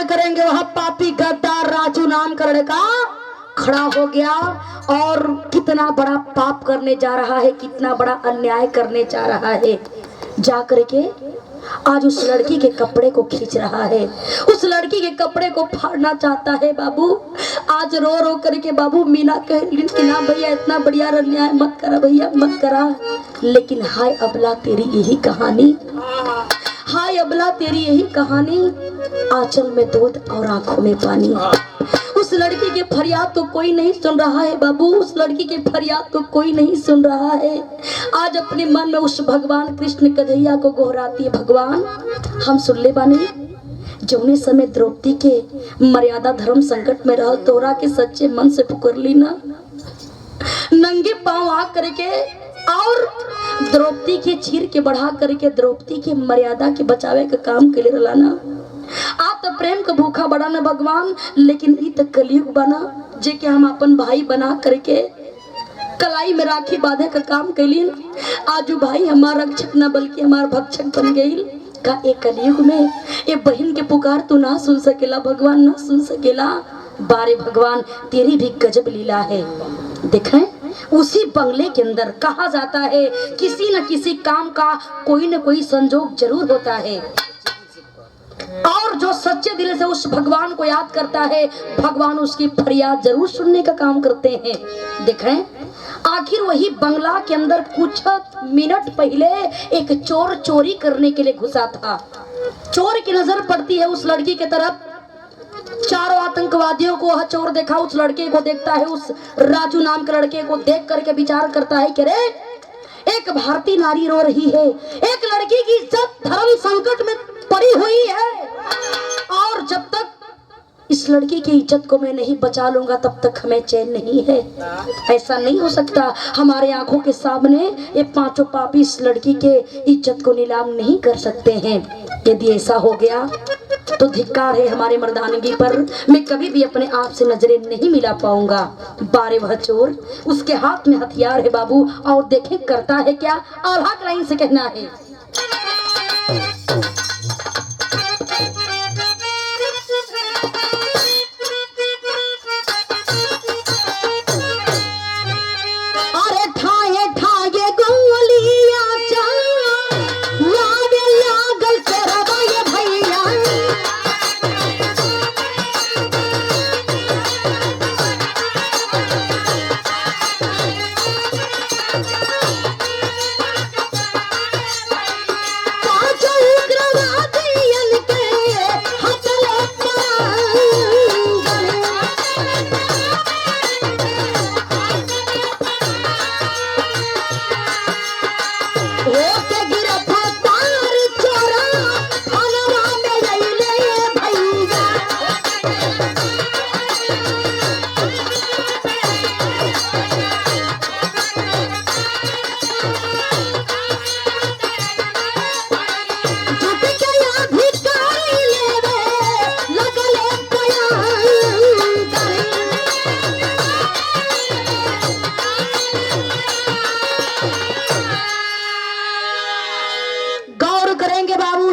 करेंगे वह पापी गद्दार राजू नाम का लड़का खड़ा हो गया और कितना बड़ा पाप करने जा रहा है, कितना बड़ा अन्याय करने जा रहा है। जा करके आज उस लड़की के कपड़े को खींच रहा है, उस लड़की के कपड़े को फाड़ना चाहता है। बाबू आज रो रो करके बाबू मीना कह ना भैया इतना बढ़िया अन्याय मत करा भैया मत करा। लेकिन हाय अबला तेरी यही कहानी, हाय अबला तेरी यही कहानी, आंचल में दूध और आंखों में पानी। उस लड़की की फरियाद तो कोई नहीं सुन रहा है बाबू, उस लड़की की फरियाद तो कोई नहीं सुन रहा है। आज अपने मन में उस भगवान कृष्ण कन्हैया को गोहराती है, भगवान हम सुन ले बानी जौने समय द्रौपदी के मर्यादा धर्म संकट में रह तोरा के सच्चे मन से पुकार ली ना, नंगे पांव आ करके और द्रौपदी के चीर के बढ़ा करके द्रौपदी के मर्यादा के बचावे का काम के लिए रलाना। आप तो प्रेम का भूखा बड़ा ना भगवान, लेकिन ई तो कलयुग बना जे के हम अपन भाई बना करके कलाई में राखी बांधे का काम कैलीन। आज भाई हमारा रक्षक न बल्कि हमारा भक्षक बन गई का। एक कलयुग में ये बहन के पुकार तू ना सुन सकेला भगवान, ना सुन सकेला। बारे भगवान तेरी भी गजब लीला है। देखें उसी बंगले के अंदर कहा जाता है किसी न किसी काम का कोई न कोई संजोग जरूर होता है, और जो सच्चे दिल से उस भगवान को याद करता है भगवान उसकी फरियाद जरूर सुनने का काम करते हैं। देखें आखिर वही बंगला के अंदर कुछ मिनट पहले एक चोर चोरी करने के लिए घुसा था। चोर की नजर पड़ती है उस लड़की की तरफ, चारों आतंकवादियों को वह चोर देखा, उस लड़के को देखता है, उस राजू नाम के लड़के को देख करके विचार करता है कि रे एक भारतीय नारी रो रही है, एक लड़की की इज्जत धर्म संकट में पड़ी हुई है, और जब तक इस लड़की की इज्जत को मैं नहीं बचा लूंगा तब तक हमें चैन नहीं है। ऐसा नहीं हो सकता, हमारे आंखों के सामने ये पांचों पापी इस लड़की के इज्जत को नीलाम नहीं कर सकते हैं। यदि ऐसा हो गया तो धिक्कार है हमारे मर्दानगी पर, मैं कभी भी अपने आप से नजरें नहीं मिला पाऊंगा। बारे वह चोर, उसके हाथ में हथियार है बाबू, और देखें करता है क्या। आधा लाइन से कहना है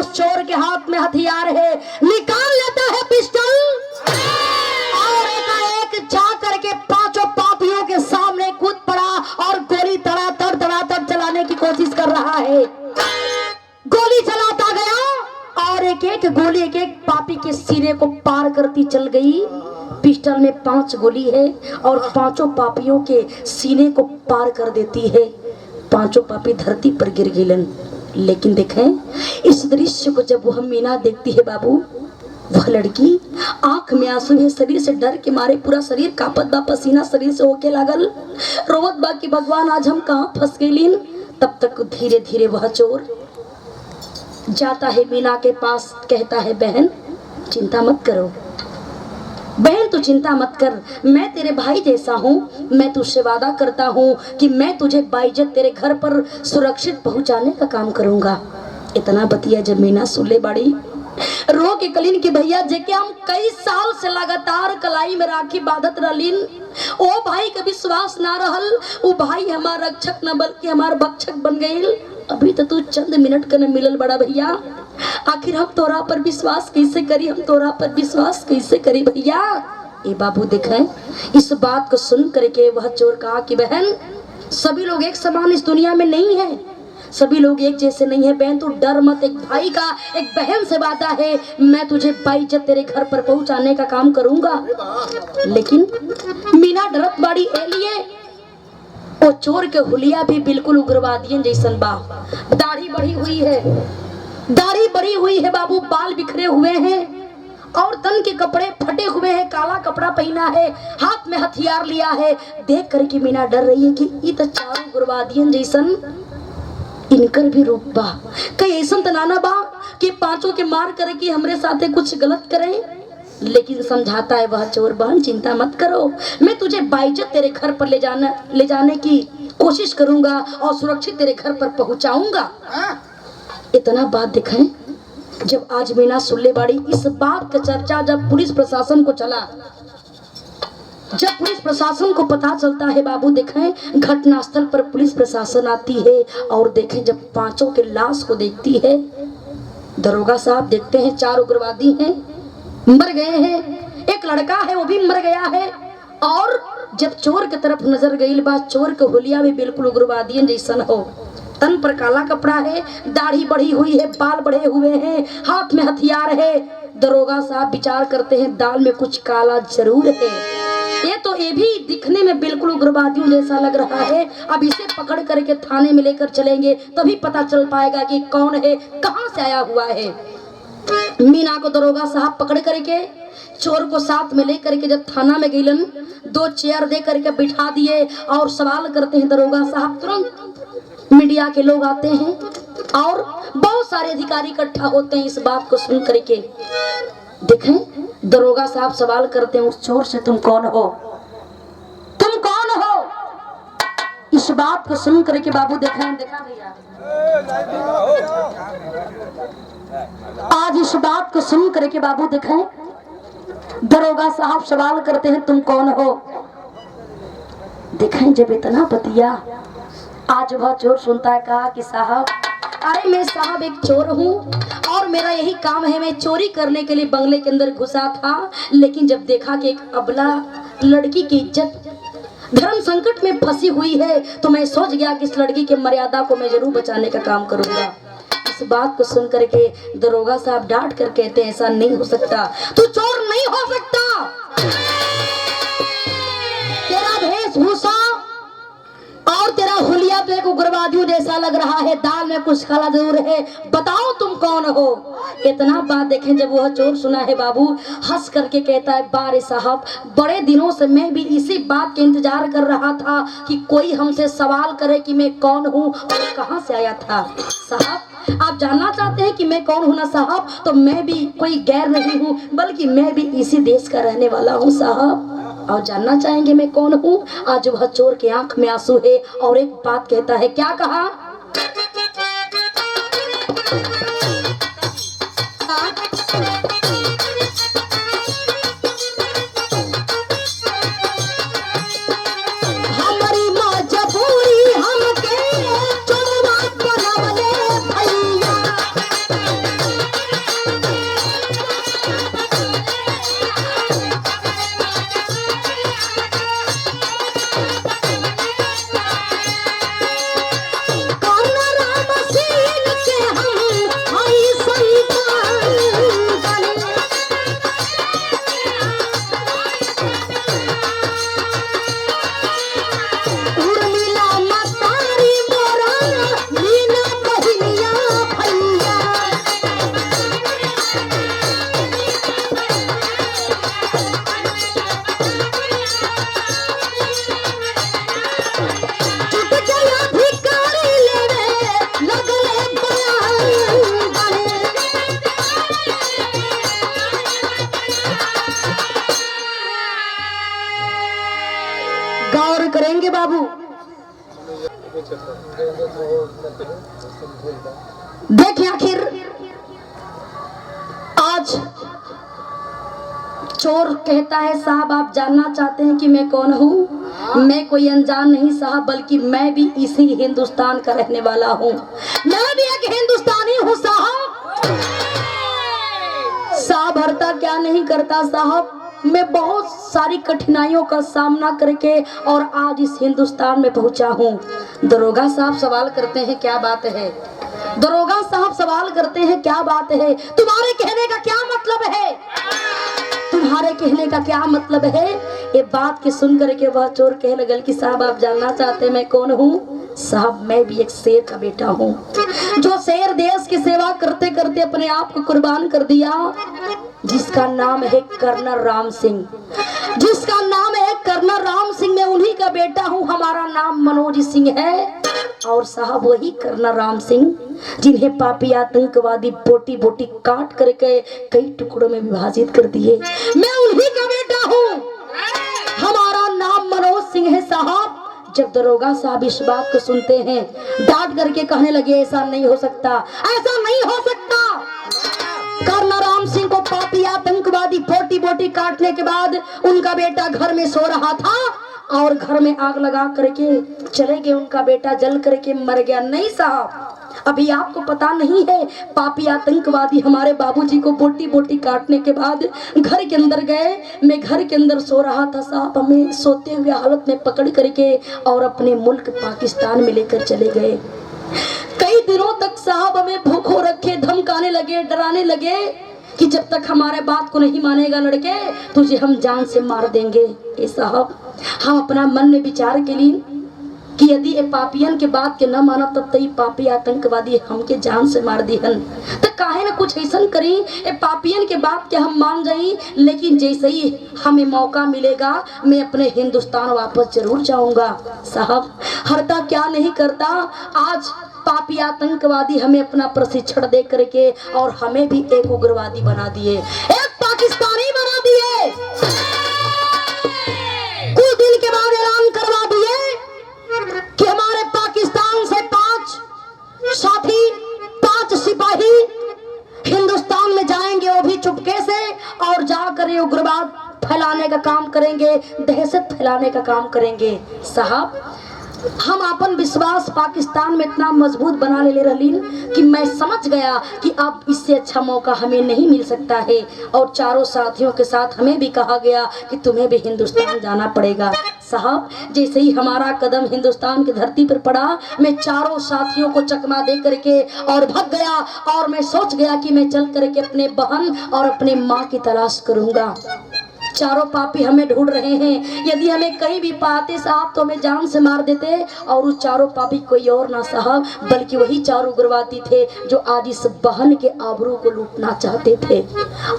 चोर के हाथ में हथियार है, निकाल लेता है पिस्टल और एकाएक जा करके पांचों पापियों के सामने कूद पड़ा और गोली तड़ातड़ चलाने की कोशिश कर रहा है। गोली चलाता गया और एक एक गोली एक एक पापी के सीने को पार करती चल गई। पिस्टल में 5 गोली है और 5 पापियों के सीने को पार कर देती है। 5 पापी धरती पर गिर गिलन। लेकिन देखें इस दृश्य को जब वह मीना देखती है बाबू, वह लड़की आंख में आंसू है, शरीर से डर के मारे पूरा शरीर कांपत बा, पसीना शरीर से होके लागल, रोवत बा कि भगवान आज हम कहाँ फंस गईलीन। तब तक धीरे धीरे वह चोर जाता है मीना के पास, कहता है बहन चिंता मत करो, बहन तू चिंता मत कर, मैं तेरे भाई जैसा हूँ, मैं तुझसे वादा करता हूँ कि मैं तुझे बाइज्जत तेरे घर पर सुरक्षित पहुँचाने का काम करूँगा। इतना बतिया जब मीना सुले बाड़ी रो के कलीन की भैया जेके हम कई साल से लगातार कलाई में राखी बांधत रहलीन, ओ भाई का विश्वास ना रहल, वो भाई हमार रक्षक न बल्कि हमार भक्षक बन गईल। अभी तो तू चंद मिनट का न मिलल बड़ा भैया, आखिर हम तोरा पर विश्वास कैसे करी, हम तोरा पर विश्वास कैसे करी भैया। ये बाबू देखें इस बात को सुन करके वह चोर कहा कि बहन सभी लोग एक समान इस दुनिया में नहीं है, सभी लोग एक जैसे नहीं है, बहन तू डर मत, एक भाई का एक बहन से वादा है, मैं तुझे बाइज्जत तेरे घर पर पहुंचाने का काम करूंगा। लेकिन मीना डरत बाड़ी ए लिए वो चोर के हुलिया भी बिल्कुल उग्रवादियन जैसन बा, दाढ़ी बढ़ी हुई है, दाढ़ी बढ़ी हुई है बाबू, बाल बिखरे हुए हैं और तन के कपड़े फटे हुए हैं, काला कपड़ा पहना है, हाथ में हथियार लिया है। देख करके मीना डर रही है कि ये तो चारों उग्रवादियन जैसन इनकर भी रूप बा, कहीं ऐसा तनाना बा कि 5 के मार करे कि हमरे साथे कुछ गलत करें। लेकिन समझाता है वह चोर बहन चिंता मत करो, मैं तुझे बाइज्जत तेरे घर पर ले जाने की कोशिश करूंगा और सुरक्षित तेरे घर पर पहुंचाऊंगा। इतना बात दिखाएं जब आज मीना सुल्ले बाड़ी इस बात का चर्चा जब पुलिस प्रशासन को चला, जब पुलिस प्रशासन को पता चलता है बाबू देखें घटनास्थल पर पुलिस प्रशासन आती है और देखें जब 5 के लाश को देखती है, दरोगा साहब देखते हैं 4 उग्रवादी हैं, मर गए हैं, एक लड़का है वो भी मर गया है। और जब चोर की तरफ नजर गई बात, चोर के हुलिया भी बिल्कुल उग्रवादियन जैसन हो, तन पर काला कपड़ा है, दाढ़ी बढ़ी हुई है, बाल बढ़े हुए हैं, हाथ में हथियार है। दरोगा साहब विचार करते हैं दाल में कुछ काला जरूर है, ये भी दिखने में बिल्कुल उग्रवादियों जैसा लग रहा है, अब इसे पकड़ करके थाने में लेकर चलेंगे तभी पता चल पाएगा कि कौन है, कहां से आया हुआ है। मीना को दरोगा साहब पकड़ करके चोर को साथ में लेकर के जब थाना में गईलन, 2 चेयर दे करके बिठा दिए और सवाल करते हैं दरोगा साहब। तुरंत मीडिया के लोग आते हैं और बहुत सारे अधिकारी इकट्ठा होते हैं इस बात को सुन करके। देखें दरोगा साहब सवाल करते हैं उस चोर से, तुम कौन हो, तुम कौन हो। इस बात को सुन करके बाबू देखें, देखा भैया आज इस बात को सुन करके बाबू देखें दरोगा साहब सवाल करते हैं तुम कौन हो। देखें जब इतना बतिया आज वह चोर सुनता है, कहा कि साहब अरे मैं साहब एक चोर हूँ और मेरा यही काम है, मैं चोरी करने के लिए बंगले के अंदर घुसा था, लेकिन जब देखा कि एक अबला लड़की की इज्जत धर्म संकट में फंसी हुई है तो मैं सोच गया कि इस लड़की की मर्यादा को मैं जरूर बचाने का काम करूंगा। इस बात को सुन करके दरोगा साहब डांट कर कहते हैं ऐसा नहीं हो सकता, तू चोर नहीं हो सकता, तेरा वेशभूषा और तेरा हुलिया तो एक उग्रवादियों जैसा लग रहा है, दाल में कुछ काला जरूर है, बताओ तुम कौन हो। इतना बात देखें जब वह चोर सुना है बाबू हंस करके कहता है बारे साहब बड़े दिनों से मैं भी इसी बात के इंतजार कर रहा था कि कोई हमसे सवाल करे कि मैं कौन हूँ और कहाँ से आया था। साहब आप जानना चाहते हैं कि मैं कौन हूँ ना साहब, तो मैं भी कोई गैर नहीं हूँ बल्कि मैं भी इसी देश का रहने वाला हूँ साहब। और जानना चाहेंगे मैं कौन हूँ। आज वह चोर के आंख में आंसू है और एक बात कहता है, क्या कहा, हमारी मजबूरी हमके चोरवा बनावले भैया, कौन राम सीन के हम गौर करेंगे बाबू। देखिए आखिर आज चोर कहता है साहब आप जानना चाहते हैं कि मैं कौन हूँ? मैं कोई अनजान नहीं साहब, बल्कि मैं भी इसी हिंदुस्तान का रहने वाला हूँ। मैं भी एक हिंदुस्तानी हूँ साहब। साहब हरता क्या नहीं करता साहब, मैं बहुत सारी कठिनाइयों का सामना करके और आज इस हिंदुस्तान में पहुंचा हूँ। दरोगा साहब सवाल करते हैं क्या बात है? दरोगा साहब सवाल करते हैं क्या बात है? तुम्हारे कहने का क्या मतलब है? तुम्हारे कहने का क्या मतलब है? ये बात के सुन करके वह चोर कह लगल कि साहब आप जानना चाहते मैं कौन हूँ? साहब मैं भी एक शेर का बेटा हूँ, जो शेर देश की सेवा करते करते अपने आप को कुर्बान कर दिया, जिसका नाम है कर्नल राम सिंह। जिसका नाम है कर्नल राम सिंह, मैं उन्हीं का बेटा हूँ। हमारा नाम मनोज सिंह है। और साहब वही कर्नल राम सिंह जिन्हें पापी आतंकवादी बोटी बोटी काट करके कई टुकड़ों में विभाजित कर दिए, मैं उन्हीं का बेटा हूँ। हमारा नाम मनोज सिंह है साहब। जब दरोगा साहब इस बात को सुनते हैं, डांट करके कहने लगे ऐसा नहीं हो सकता, ऐसा नहीं हो सकता। कर्नल राम सिंह को पापी आतंकवादी बोटी बोटी काटने के बाद उनका बेटा घर में सो रहा था और घर में आग लगा करके चले गए, उनका बेटा जल करके मर गया। नहीं साहब, अभी आपको पता नहीं है, पापी आतंकवादी हमारे बाबूजी को बोटी बोटी काटने के बाद घर के अंदर गए। मैं घर के अंदर सो रहा था साहब, हमें सोते हुए हालत में पकड़ करके और अपने मुल्क पाकिस्तान में लेकर चले गए। कई दिनों तक साहब हमें भूखों रखे, धमकाने लगे, डराने लगे कि जब तक हमारे बात को नहीं मानेगा लड़के, तुझे हम जान से मार देंगे। ए साहब, हम अपना मन में विचार के लिए कि यदि ए पापियन के बात के न माना तब तई पापी आतंकवादी हमके जान से मार दिहन, तो काहे न कुछ ऐसा करी ए पापियन के बात के हम मान जाई। लेकिन जैसे ही हमें मौका मिलेगा मैं अपने हिंदुस्तान वापस जरूर जाऊंगा। साहब हरता क्या नहीं करता, आज पापी आतंकवादी हमें अपना प्रशिक्षण दे करके और हमें भी एक उग्रवादी बना दिए, एक पाकिस्तानी बना दिए। कुछ दिन के बाद ऐलान करवा दिए कि हमारे पाकिस्तान से 5 साथी, 5 सिपाही हिंदुस्तान में जाएंगे, वो भी चुपके से, और जाकर उग्रवाद फैलाने का काम करेंगे, दहशत फैलाने का काम करेंगे। साहब हम अपन विश्वास पाकिस्तान में इतना मजबूत बना ले रही कि मैं समझ गया कि अब इससे अच्छा मौका हमें नहीं मिल सकता है। और चारों साथियों के साथ हमें भी कहा गया कि तुम्हें भी हिंदुस्तान जाना पड़ेगा। साहब जैसे ही हमारा कदम हिंदुस्तान की धरती पर पड़ा, मैं चारों साथियों को चकमा दे करके और भाग गया। और मैं सोच गया कि मैं चल करके अपने बहन और अपने माँ की तलाश करूंगा। चारों पापी हमें ढूंढ रहे हैं, यदि हमें कहीं भी पाते साहब तो हमें जान से मार देते। और उस चारों पापी कोई और ना साहब, बल्कि वही चारों उग्रवादी थे जो आज इस बहन के आबरू को लूटना चाहते थे।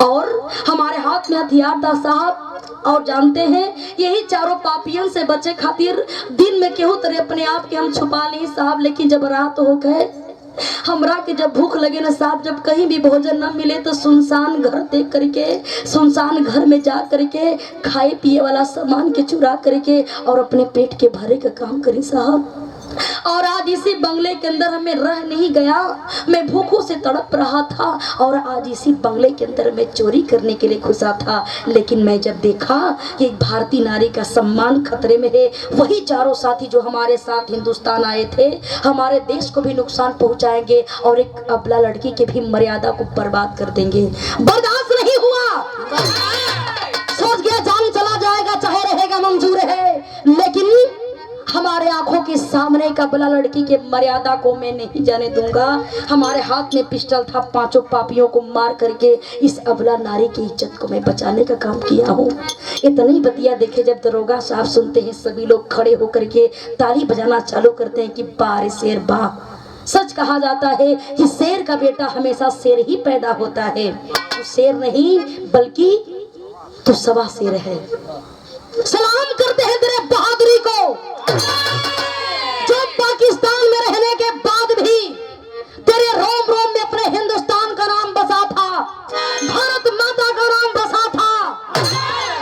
और हमारे हाथ में हथियार था साहब। और जानते हैं यही चारों पापियों से बचे खातिर दिन में केहू तरह अपने आप के हम छुपा ली साहब। लेकिन जब रात हो गए, हमरा के जब भूख लगे ना साहब, जब कहीं भी भोजन न मिले तो सुनसान घर देख करके, सुनसान घर में जा करके खाए पिए वाला सामान के चुरा करके और अपने पेट के भरे का काम करी साहब। और आज इसी बंगले के अंदर हमें रह नहीं गया, मैं भूखों से तड़प रहा था। और आज इसी बंगले के अंदर मैं चोरी करने के लिए घुसा था। लेकिन मैं जब देखा कि एक भारतीय नारी का सम्मान खतरे में है, वही चारों साथी जो हमारे साथ हिंदुस्तान आए थे हमारे देश को भी नुकसान पहुंचाएंगे और एक अबला लड़की के भी मर्यादा को बर्बाद कर देंगे। बर्दाश्त नहीं हुआ, सोच गया जान चला जाएगा चाहे रहेगा मंजूर है, लेकिन हमारे आंखों के सामने का बला लड़की के मर्यादा को मैं नहीं जाने दूंगा। हमारे हाथ में पिस्टल था, 5 पापियों को मार करके इस अबला नारी की इज्जत को मैं बचाने का काम किया हूँ। इतना ही बतिया देखे जब दरोगा साहब सुनते हैं, सभी लोग खड़े होकर के ताली बजाना चालू करते हैं कि बारे शेर बा। सच कहा जाता है कि शेर का बेटा हमेशा शेर ही पैदा होता है। तो शेर नहीं बल्कि तो सवा शेर है। सलाम करते हैं तेरे बहादुरी को, जो पाकिस्तान में रहने के बाद भी तेरे रोम रोम में अपने हिंदुस्तान का नाम बसा था, भारत माता का नाम बसा था।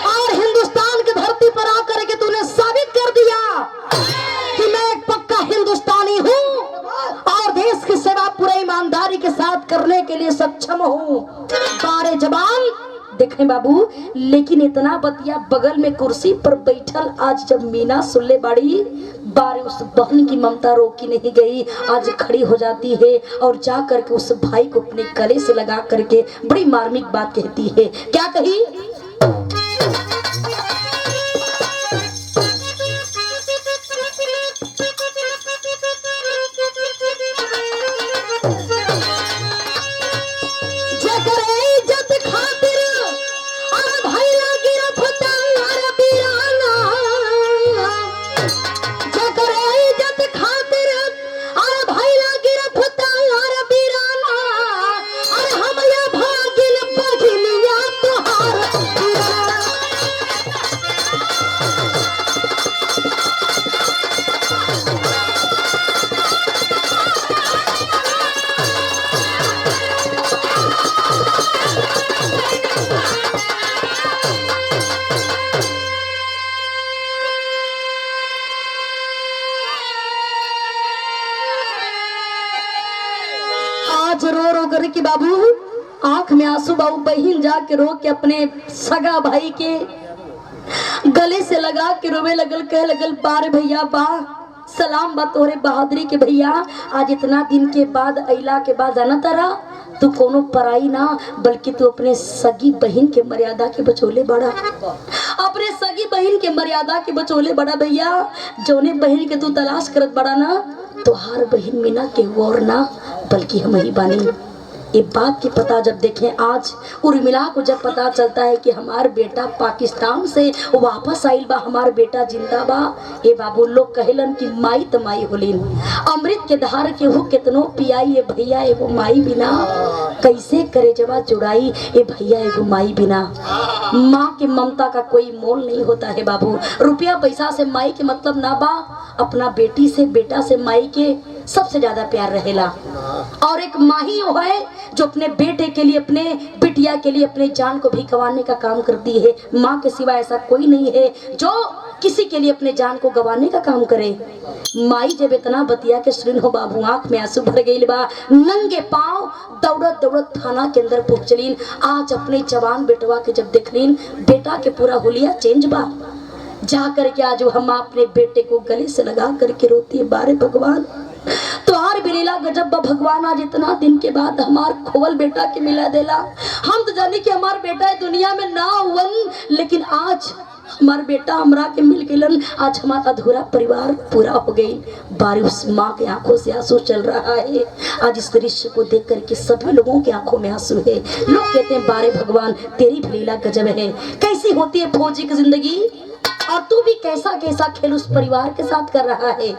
और हिंदुस्तान की धरती पर आकर के तूने साबित कर दिया है बाबू, लेकिन इतना बतिया बगल में कुर्सी पर बैठल आज जब मीना सुनले बाड़ी बारे उस बहन की ममता रोकी नहीं गई, आज खड़ी हो जाती है और जा करके उस भाई को अपने गले से लगा करके बड़ी मार्मिक बात कहती है। क्या कही? आज रो रो कर के बाबू आंख में आंसू बाबू बहन जाके रो के अपने सगा भाई के गले से लगा के रोवे लगल, कह लगल बारे भैया बा सलाम बा तोरे बहादुरी के भैया। आज इतना दिन के बाद अइला के बाद जाना तारा तू कोनो पराई ना बल्कि तू अपने सगी बहन के मर्यादा के बचोले बड़ा, अपने सगी बहन के मर्यादा के बचोले बड़ा भैया। जोने बहन के तू तलाश करत बड़ा ना तोहार बहन मीना के और ना बल्कि हम ही बानी। ये बात की पता जब देखें आज उर्मिला को जब पता चलता है कि हमार बेटा पाकिस्तान से वापस आइल बा, हमार बेटा जिंदा बा, ये बाबू लोग कहलन कि माई त माई होलिन, अमृत के धार के हो कितनो पियाई ये भैया एगो माई बिना कैसे करे जवा जुड़ाई ये भैया एगो माई बिना। माँ के ममता का कोई मोल नहीं होता है बाबू, रुपया पैसा से माई के मतलब ना बा, अपना बेटी से बेटा से माई के सबसे ज्यादा प्यार रहेला। और एक माँ ही वो है जो अपने बेटे के लिए अपने बिटिया के लिए अपने जान को भी गंवाने का काम करती है। माँ के सिवा ऐसा कोई नहीं है जो किसी के लिए अपने जान को गंवाने का काम करे। माई जब इतना बतिया के सुन हो बाबू आंख में आंसू भर गई बा, नंगे पांव दौड़त दौड़त थाना के अंदर पहुंचलीन। आज अपने जवान बेटवा के जब देखलीन बेटा के पूरा हुलिया चेंज बा, जा करके आज हम अपने बेटे को गले से लगा करके रोती है बारे भगवान तुहार बिलीला गजब बा भगवान। आज इतना दिन के बाद हमार खोवल बेटा के मिला देला। हम तो जाने कि हमार बेटा दुनिया में ना हुवन, लेकिन आज हमार बेटा हमरा के मिल गइलन। आज हमारा अधूरा परिवार पूरा हो गई। बारी उस माँ के आंखों से आंसू चल रहा है। आज इस दृश्य को देख करके सभी लोगों के आंखों में आंसू है। लोग कहते हैं बारे भगवान तेरी भी लीला गजब है, कैसी होती है फौजी की जिंदगी और तू भी कैसा कैसा खेल उस परिवार के साथ कर रहा है।